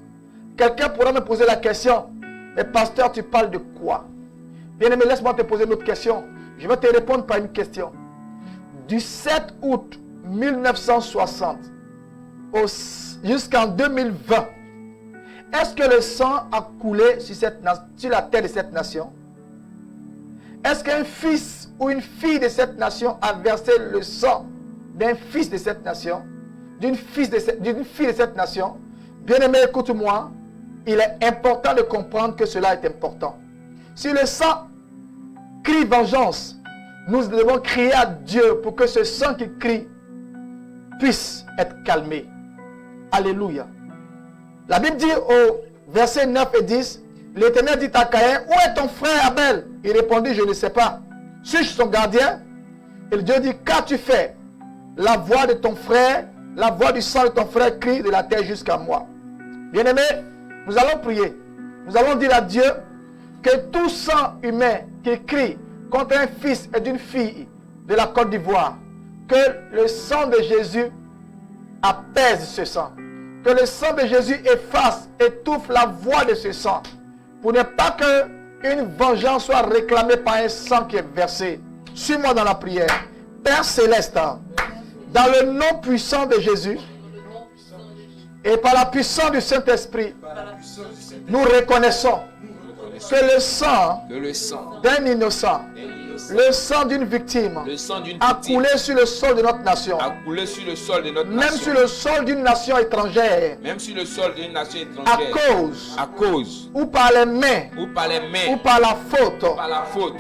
[SPEAKER 1] Quelqu'un pourra me poser la question, mais pasteur, tu parles de quoi? Bien-aimé, laisse-moi te poser une autre question. Je vais te répondre par une question. Du 7 août 1960 jusqu'en 2020, est-ce que le sang a coulé sur la terre de cette nation? Est-ce qu'un fils ou une fille de cette nation a versé le sang d'un fils de cette nation, d'une fille de cette nation? Bien-aimé, écoute-moi. Il est important de comprendre que cela est important. Si le sang crie vengeance, nous devons crier à Dieu pour que ce sang qui crie puisse être calmé. Alléluia. La Bible dit au verset 9 et 10, l'Éternel dit à Caïn, où est ton frère Abel? Il répondit, je ne sais pas. Suis-je son gardien? Et Dieu dit, qu'as-tu fait? La voix de ton frère, la voix du sang de ton frère crie de la terre jusqu'à moi. Bien-aimé, nous allons prier. Nous allons dire à Dieu que tout sang humain qui crie contre un fils et d'une fille de la Côte d'Ivoire, que le sang de Jésus apaise ce sang. Que le sang de Jésus efface, étouffe la voix de ce sang. Pour ne pas qu'une vengeance soit réclamée par un sang qui est versé. Suis-moi dans la prière. Père Céleste, dans le nom puissant de Jésus, et par la puissance du Saint-Esprit, nous reconnaissons que le sang d'un innocent, le sang d'une victime a coulé sur le sol de notre nation, même sur le sol d'une nation étrangère, à cause ou par les mains ou par la faute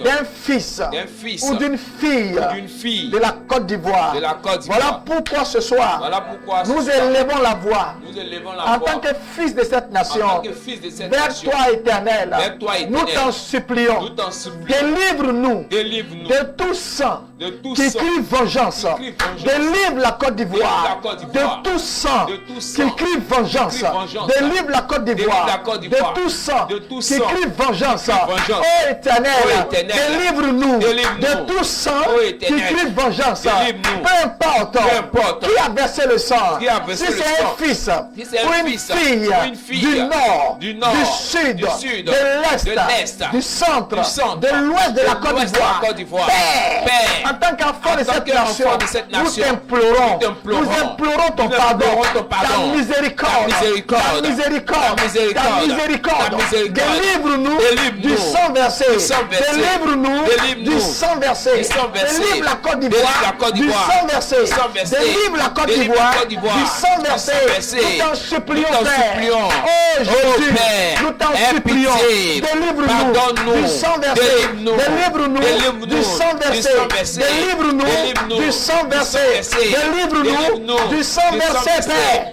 [SPEAKER 1] d'un fils ou d'une fille de la Côte d'Ivoire. Voilà pourquoi ce soir nous élevons la voix en tant que fils de cette nation vers toi, Éternel. Nous t'en supplions, délivre-nous de tout sang qui crie vengeance. Délivre la Côte d'Ivoire de tout sang qui crie vengeance. Délivre la Côte d'Ivoire de tout sang qui crie vengeance. Oh Éternel, délivre-nous de tout sang qui crie vengeance. Peu importe qui a versé le sang, si c'est un fils ou une fille du nord, du sud, de l'est, du centre, de l'ouest de la Côte d'Ivoire, Père, en tant qu'enfant de cette nation, nous implorons ton pardon, ta miséricorde, délivre-nous du sang versé, délivre-nous du sang versé, délivre la Côte d'Ivoire du sang versé, délivre la Côte d'Ivoire du sang versé. Nous t'en supplions, Père. Oh Jésus, nous t'en supplions, délivre-nous du sang versé, délivre-nous du sang versé, délivre-nous du sang versé, délivre-nous du sang versé, Père.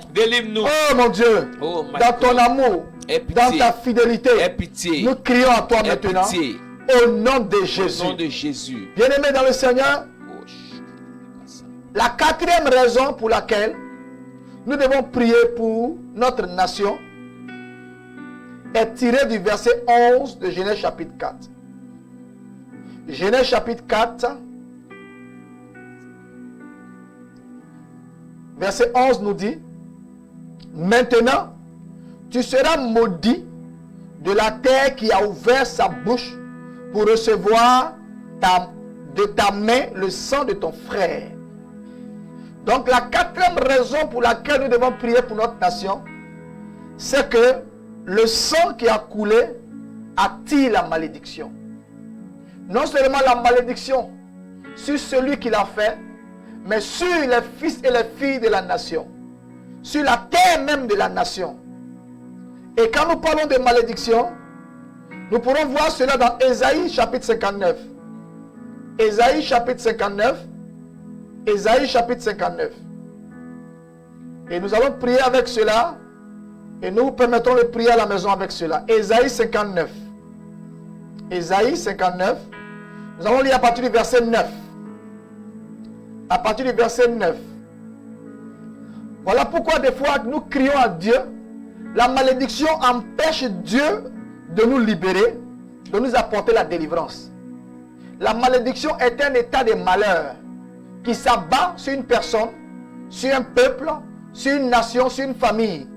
[SPEAKER 1] Oh mon Dieu, dans ton amour, dans ta fidélité, nous crions à toi maintenant, au nom de Jésus. Bien-aimés dans le Seigneur, la quatrième raison pour laquelle nous devons prier pour notre nation est tirée du verset 11 de Genèse chapitre 4. Genèse chapitre 4, verset 11 nous dit, maintenant, tu seras maudit de la terre qui a ouvert sa bouche pour recevoir de ta main le sang de ton frère. Donc la quatrième raison pour laquelle nous devons prier pour notre nation, c'est que le sang qui a coulé attire la malédiction. Non seulement la malédiction sur celui qui l'a fait, mais sur les fils et les filles de la nation, sur la terre même de la nation. Et quand nous parlons de malédiction, nous pourrons voir cela dans Ésaïe chapitre 59. Ésaïe chapitre 59. Ésaïe chapitre 59. Et nous allons prier avec cela. Et nous vous permettons de prier à la maison avec cela. Ésaïe 59. Ésaïe 59. Nous allons lire à partir du verset 9. À partir du verset 9. Voilà pourquoi des fois nous crions à Dieu. La malédiction empêche Dieu de nous libérer, de nous apporter la délivrance. La malédiction est un état de malheur qui s'abat sur une personne, sur un peuple, sur une nation, sur une famille,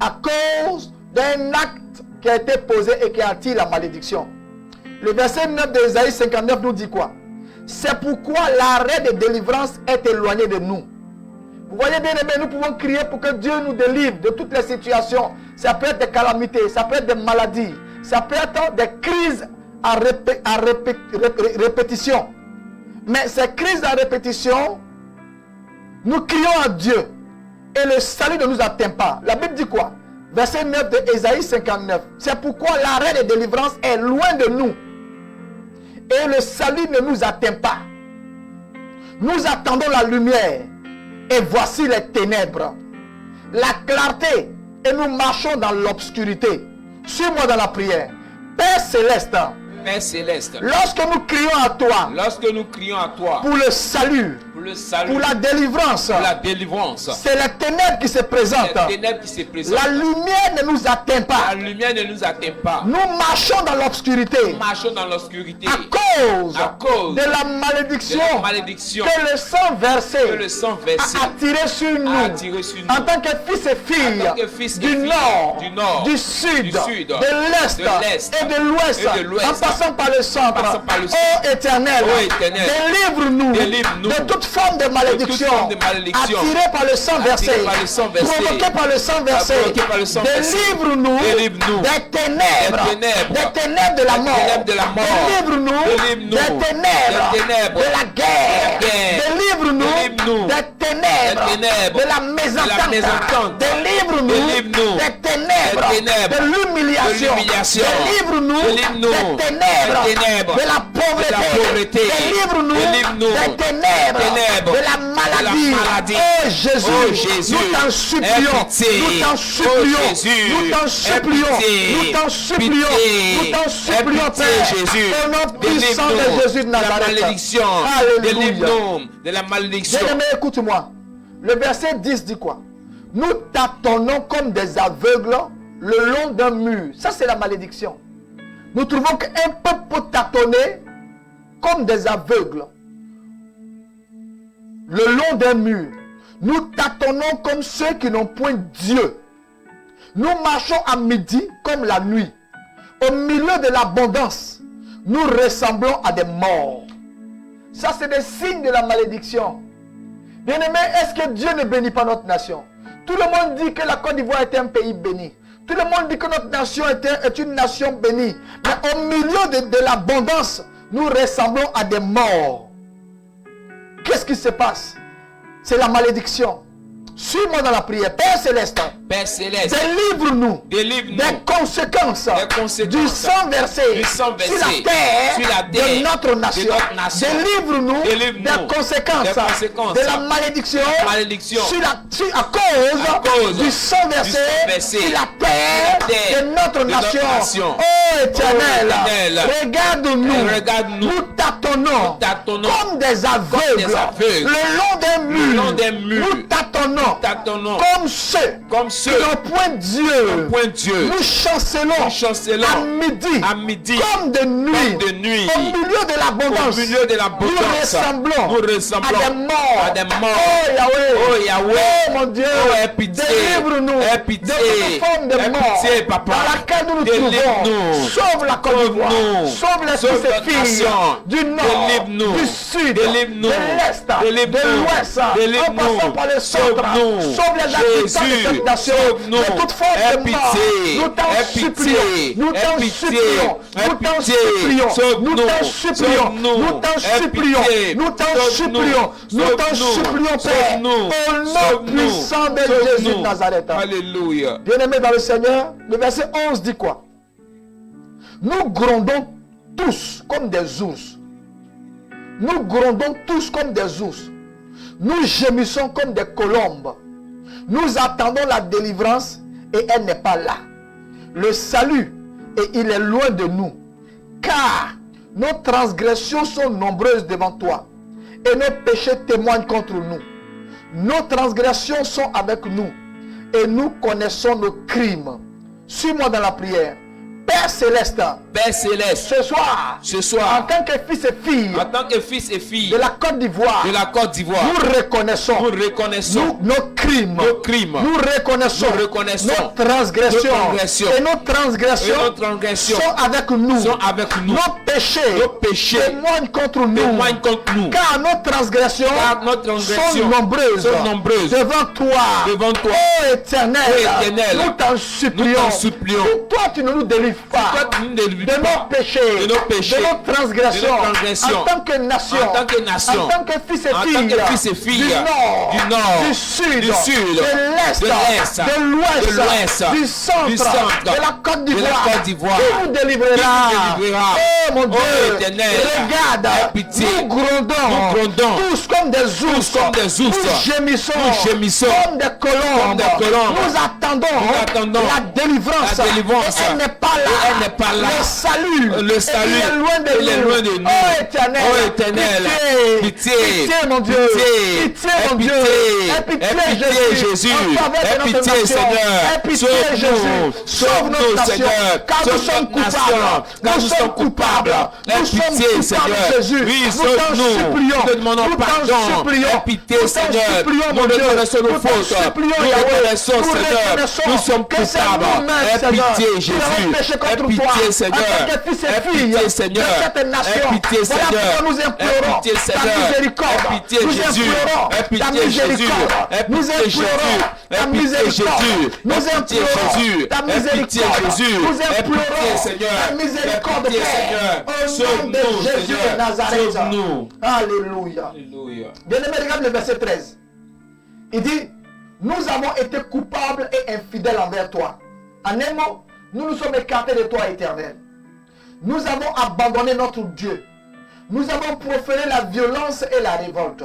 [SPEAKER 1] à cause d'un acte qui a été posé et qui attire la malédiction. Le verset 9 d'Ésaïe 59 nous dit quoi? C'est pourquoi l'arrêt de délivrance est éloigné de nous. Vous voyez bien aimé, nous pouvons crier pour que Dieu nous délivre de toutes les situations. Ça peut être des calamités, ça peut être des maladies, ça peut être des crises à répétition. Mais ces crises à répétition, nous crions à Dieu et le salut ne nous atteint pas. La Bible dit quoi? verset 9 de Ésaïe 59. C'est pourquoi l'arrêt de délivrance est loin de nous. Et le salut ne nous atteint pas. Nous attendons la lumière. Et voici les ténèbres. La clarté. Et nous marchons dans l'obscurité. Suis-moi dans la prière. Père céleste.
[SPEAKER 2] Père céleste,
[SPEAKER 1] Lorsque nous crions à toi, pour le salut, pour la délivrance, c'est les ténèbres qui se présentent. La lumière ne nous atteint pas. Nous marchons dans l'obscurité à cause de la malédiction que le sang versé a attiré sur nous en tant que fils et filles du nord, du sud, de l'est et de l'ouest, en passant par le centre. Ô Éternel, délivre-nous de toute forme de malédiction attirée par le sang versé, provoquée par le sang versé. Délivre-nous des ténèbres de la mort. Délivre-nous des ténèbres de la guerre. Délivre-nous des ténèbres de la mésentente. Délivre-nous des ténèbres de l'humiliation. Délivre-nous des ténèbres de la pauvreté. Délivre-nous des ténèbres de la maladie. Oh Jésus, nous t'en supplions, nous t'en supplions, nous t'en supplions, nous t'en supplions, nous t'en supplions, Père, au nom puissant de Jésus de Nazareth. Alléluia.
[SPEAKER 2] De la malédiction.
[SPEAKER 1] Bien-aimé, écoute-moi. Le verset 10 dit quoi? Nous tâtonnons comme des aveugles le long d'un mur. Ça, c'est la malédiction. Nous trouvons qu'un peuple peut tâtonner comme des aveugles le long d'un mur. Nous tâtonnons comme ceux qui n'ont point Dieu. Nous marchons à midi comme la nuit. Au milieu de l'abondance, nous ressemblons à des morts. Ça, c'est des signes de la malédiction. Bien-aimé, est-ce que Dieu ne bénit pas notre nation? Tout le monde dit que la Côte d'Ivoire est un pays béni. Tout le monde dit que notre nation est une nation bénie. Mais au milieu de l'abondance, nous ressemblons à des morts. Qu'est-ce qui se passe? C'est la malédiction. Suis-moi dans la prière. Père céleste, délivre-nous des conséquences du sang versé sur la terre de notre nation. Délivre-nous des conséquences de la malédiction à cause du sang versé sur la terre de notre nation. Oh Éternel, regarde-nous. Nous tâtonnons comme des aveugles le long d'un mur. Nous tâtonnons comme ceux qui n'ont point Dieu. Nous chancelons à midi comme de nuit. Au milieu de l'abondance, nous ressemblons à des morts. Oh Yahweh, oh mon Dieu, délivre-nous de toute forme de mort dans laquelle nous nous trouvons. Sauve la Côte d'Ivoire, sauve les fils et filles du nord, du sud, de l'est, de l'ouest, en passant par le centre. Sauve les habitants de cette nation de toute forme de mort. Nous t'en supplions, nous t'en supplions, nous t'en supplions, nous t'en supplions, nous t'en supplions, nous t'en supplions, nous t'en supplions, Père, au nom puissant de Jésus de Nazareth.
[SPEAKER 2] Alléluia.
[SPEAKER 1] Bien-aimés dans le Seigneur, le verset 11 dit quoi? Nous grondons tous comme des ours. Nous grondons tous comme des ours. Nous gémissons comme des colombes. Nous attendons la délivrance et elle n'est pas là. Le salut, et il est loin de nous. Car nos transgressions sont nombreuses devant toi. Et nos péchés témoignent contre nous. Nos transgressions sont avec nous. Et nous connaissons nos crimes. Suis-moi dans la prière. Père céleste, ce soir, en tant que fils et filles, de la Côte d'Ivoire, nous reconnaissons nos crimes, nous reconnaissons nos transgressions, et nos transgressions sont avec nous, nos péchés témoignent contre nous, car nos transgressions sont nombreuses devant toi. Oh Éternel, nous t'en supplions, toi tu ne nous délivres délivres pas de nos péchés, de nos transgressions, en tant que nation, en tant que fils et filles, du nord, du sud, de l'est, de l'ouest, du centre, de la Côte d'Ivoire, qui nous délivrera. Oh mon Dieu, regarde, nous grondons, tous comme des ours, nous gémissons comme des colombes, nous attendons la délivrance, et elle n'est pas là, le salut il est loin de nous, oh Éternel, pitié mon Dieu, pitié mon Dieu, pitié Jésus, pitié Seigneur, sauve notre nation, car nous sommes coupables, Jésus, nous t'en supplions, pitié Seigneur, nous reconnaissons nos fautes, nous sommes coupables, pitié Jésus, pitié Seigneur, pitié Seigneur, pitié Seigneur, nous implorons ta miséricorde, nous implorons ta miséricorde, nous implorons ta miséricorde, nous implorons ta miséricorde, nous implorons ta miséricorde, Père, au nom de Jésus de Nazareth. Alléluia. Bien-aimé, regarde le verset 13. Il dit, nous avons été coupables et infidèles envers toi. En un mot, nous nous sommes écartés de toi, Éternel. Nous avons abandonné notre Dieu. Nous avons proféré la violence et la révolte.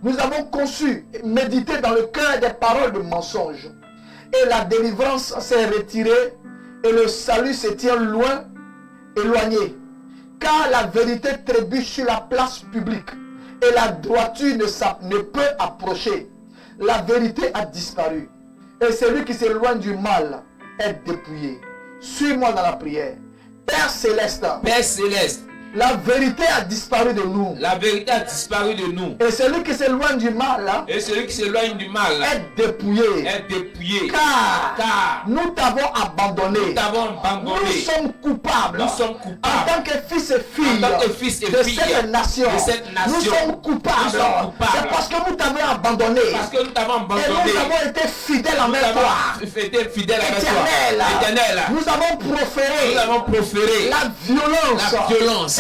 [SPEAKER 1] Nous avons conçu et médité dans le cœur des paroles de mensonge. Et la délivrance s'est retirée et le salut se tient loin, éloigné. Car la vérité trébuche sur la place publique et la droiture ne peut approcher. La vérité a disparu. Et celui qui s'éloigne du mal est dépouillé. Suis-moi dans la prière. Père céleste, la vérité a disparu de nous.
[SPEAKER 2] La vérité a disparu de nous.
[SPEAKER 1] Et celui qui s'éloigne du mal,
[SPEAKER 2] est
[SPEAKER 1] dépouillé. Car nous t'avons abandonné. Nous sommes coupables. En tant que fils et filles de cette nation. Nous sommes coupables. C'est parce que nous t'avons abandonné. Et nous avons été fidèles envers toi. Éternel. Nous avons proféré la violence.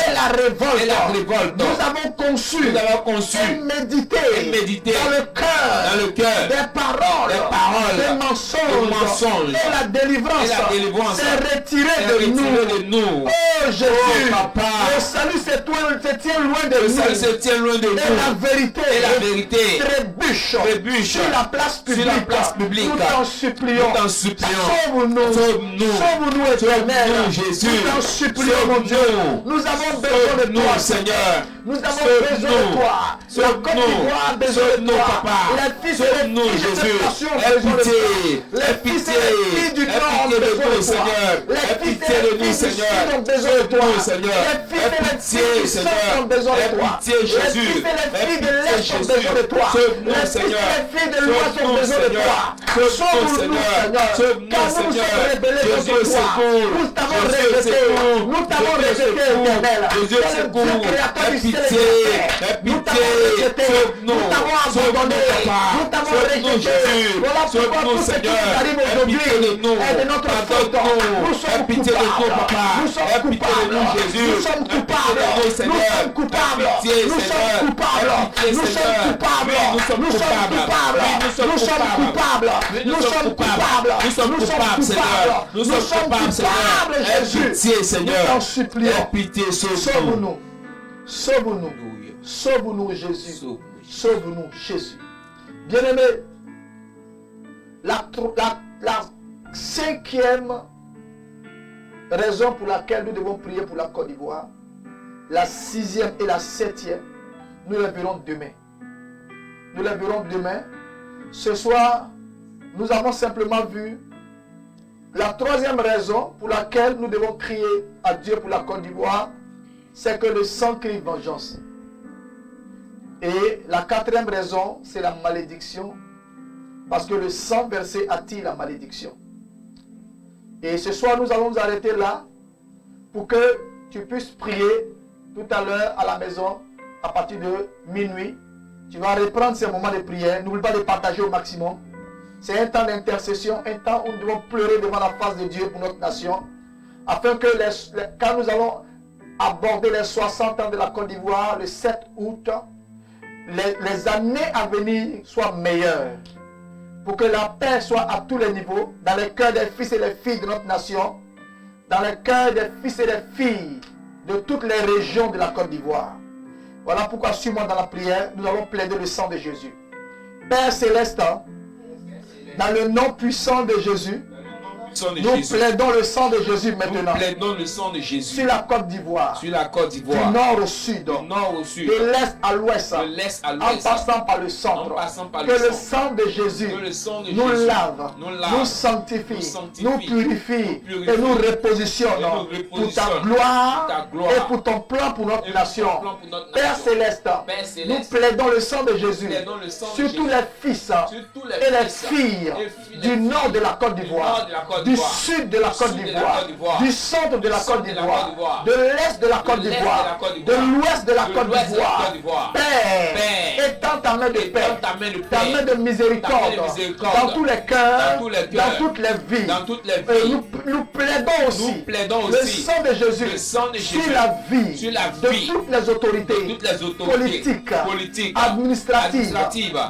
[SPEAKER 1] Et la révolte. Nous avons conçu et médité dans le cœur des paroles, des mensonges. Et la délivrance s'est retirée de nous. Oh Jésus, le salut se tient loin de nous. Et la vérité trébuche sur la place publique. Nous t'en supplions. Sauve-nous, Éternel.
[SPEAKER 2] Jésus.
[SPEAKER 1] Nous t'en supplions, mon Dieu. Nous avons besoin de toi, Seigneur. Nous avons besoin de toi. La Côte d'Ivoire a besoin de toi. Les fils et les filles de cette nation ont besoin de toi. Les fils et les filles du Nord ont besoin de toi. Les fils et les filles du Sud ont besoin de toi. Les fils et les filles du Centre ont besoin de toi. Les fils et les filles de l'Est ont besoin de toi. Les fils et les filles de l'Ouest ont besoin de toi. Sauve-nous, Seigneur. Car nous nous sommes rebellés contre toi. Nous t'avons rejeté. Nous t'avons rejeté, Éternel. Dieu créateur du ciel et de la terre. Nous t'avons rejeté. Nous t'avons abandonné. Nous t'avons rejeté. Voilà pourquoi tout ce qui nous arrive aujourd'hui est de notre faute. Nous sommes coupables. Nous sommes coupables. Nous sommes coupables. Nous sommes coupables. Nous sommes coupables. Nous sommes coupables. Nous sommes coupables. Nous sommes coupables. Nous sommes coupables. Nous sommes coupables, Seigneur. Nous sommes coupables, Jésus. Seigneur. Nous t'en supplions. Pitié, sauve-nous. Sauve-nous. Sauve-nous, Jésus. Sauve-nous, Jésus. Bien-aimé, la cinquième raison pour laquelle nous devons prier pour la Côte d'Ivoire, la sixième et la septième, nous les verrons demain. Nous les verrons demain. Ce soir, nous avons simplement vu la troisième raison pour laquelle nous devons crier à Dieu pour la Côte d'Ivoire, c'est que le sang crie vengeance. Et la quatrième raison, c'est la malédiction, parce que le sang versé attire la malédiction. Et ce soir, nous allons nous arrêter là pour que tu puisses prier tout à l'heure à la maison à partir de minuit. Tu vas reprendre ces moments de prière. N'oublie pas de partager au maximum. C'est un temps d'intercession, un temps où nous devons pleurer devant la face de Dieu pour notre nation. afin que quand nous allons aborder les 60 ans de la Côte d'Ivoire le 7 août, les années à venir soient meilleures. Pour que la paix soit à tous les niveaux, dans les cœurs des fils et des filles de notre nation, dans les cœurs des fils et des filles de toutes les régions de la Côte d'Ivoire. Voilà pourquoi, suis-moi dans la prière, nous allons plaider le sang de Jésus. Père Céleste, dans le nom puissant de Jésus, nous plaidons le sang de Jésus maintenant.
[SPEAKER 2] Nous plaidons le sang de Jésus
[SPEAKER 1] sur la Côte d'Ivoire.
[SPEAKER 2] Sur la Côte d'Ivoire.
[SPEAKER 1] Du nord au sud.
[SPEAKER 2] Du nord au sud.
[SPEAKER 1] De l'est à l'ouest.
[SPEAKER 2] De l'est à l'ouest.
[SPEAKER 1] En passant par le centre.
[SPEAKER 2] En passant par
[SPEAKER 1] que le sang de Jésus nous lave, nous sanctifie, nous purifie et nous repositionne pour ta gloire et pour ton plan pour notre nation. Père Céleste, nous plaidons le sang de Jésus sur tous les fils et les filles du nord de la Côte d'Ivoire, du sud de la Côte d'Ivoire, du centre de la Côte d'Ivoire, de l'est de la Côte d'Ivoire, de l'ouest de la Côte d'Ivoire. Père, étends ta main de paix, ta main de miséricorde dans tous les cœurs, dans toutes les vies. Nous plaidons aussi le sang de Jésus sur la vie de toutes les autorités politiques, administratives,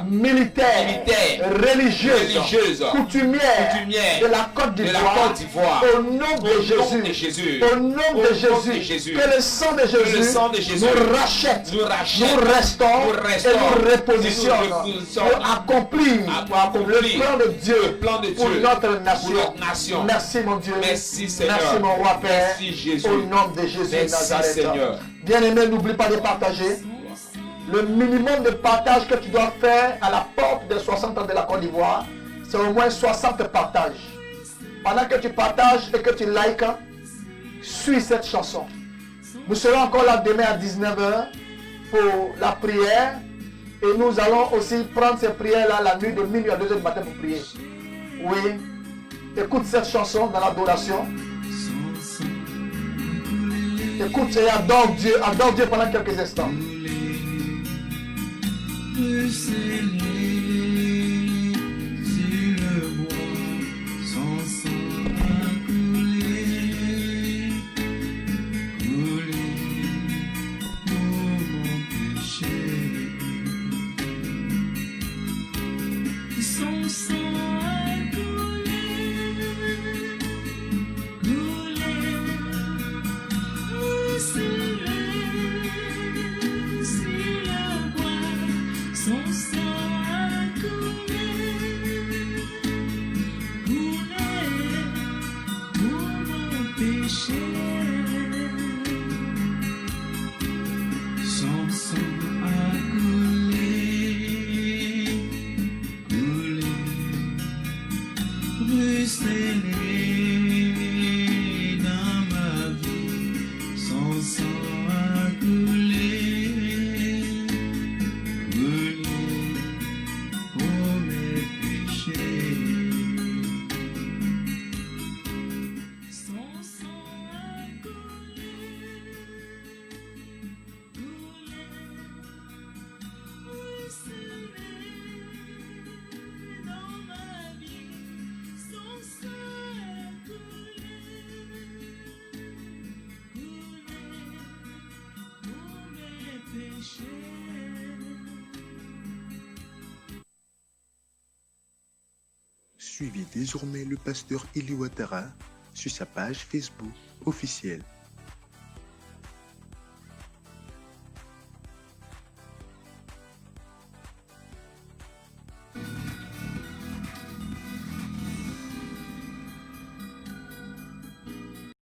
[SPEAKER 1] militaires, religieuses, coutumières de la Côte d'Ivoire. Au nom de Jésus, au nom de Jésus, que le sang de Jésus nous rachète, nous restons et nous repositionne pour accomplir le plan de Dieu pour notre nation. Merci mon Dieu,
[SPEAKER 2] merci Seigneur,
[SPEAKER 1] merci mon roi Père,
[SPEAKER 2] Jésus.
[SPEAKER 1] Au nom de Jésus de Nazareth.
[SPEAKER 2] Seigneur.
[SPEAKER 1] Bien-aimé, n'oublie pas de partager. Le minimum de partage que tu dois faire à la porte des 60 ans de la Côte d'Ivoire, c'est au moins 60 partages. Pendant que tu partages et que tu likes, suis cette chanson. Nous serons encore là demain à 19h pour la prière. Et nous allons aussi prendre ces prières-là la nuit de minuit à 2h du matin pour prier. Oui. Écoute cette chanson dans l'adoration. Écoute et adore Dieu pendant quelques instants.
[SPEAKER 3] Suivez désormais le pasteur Eli Ouattara sur sa page Facebook officielle.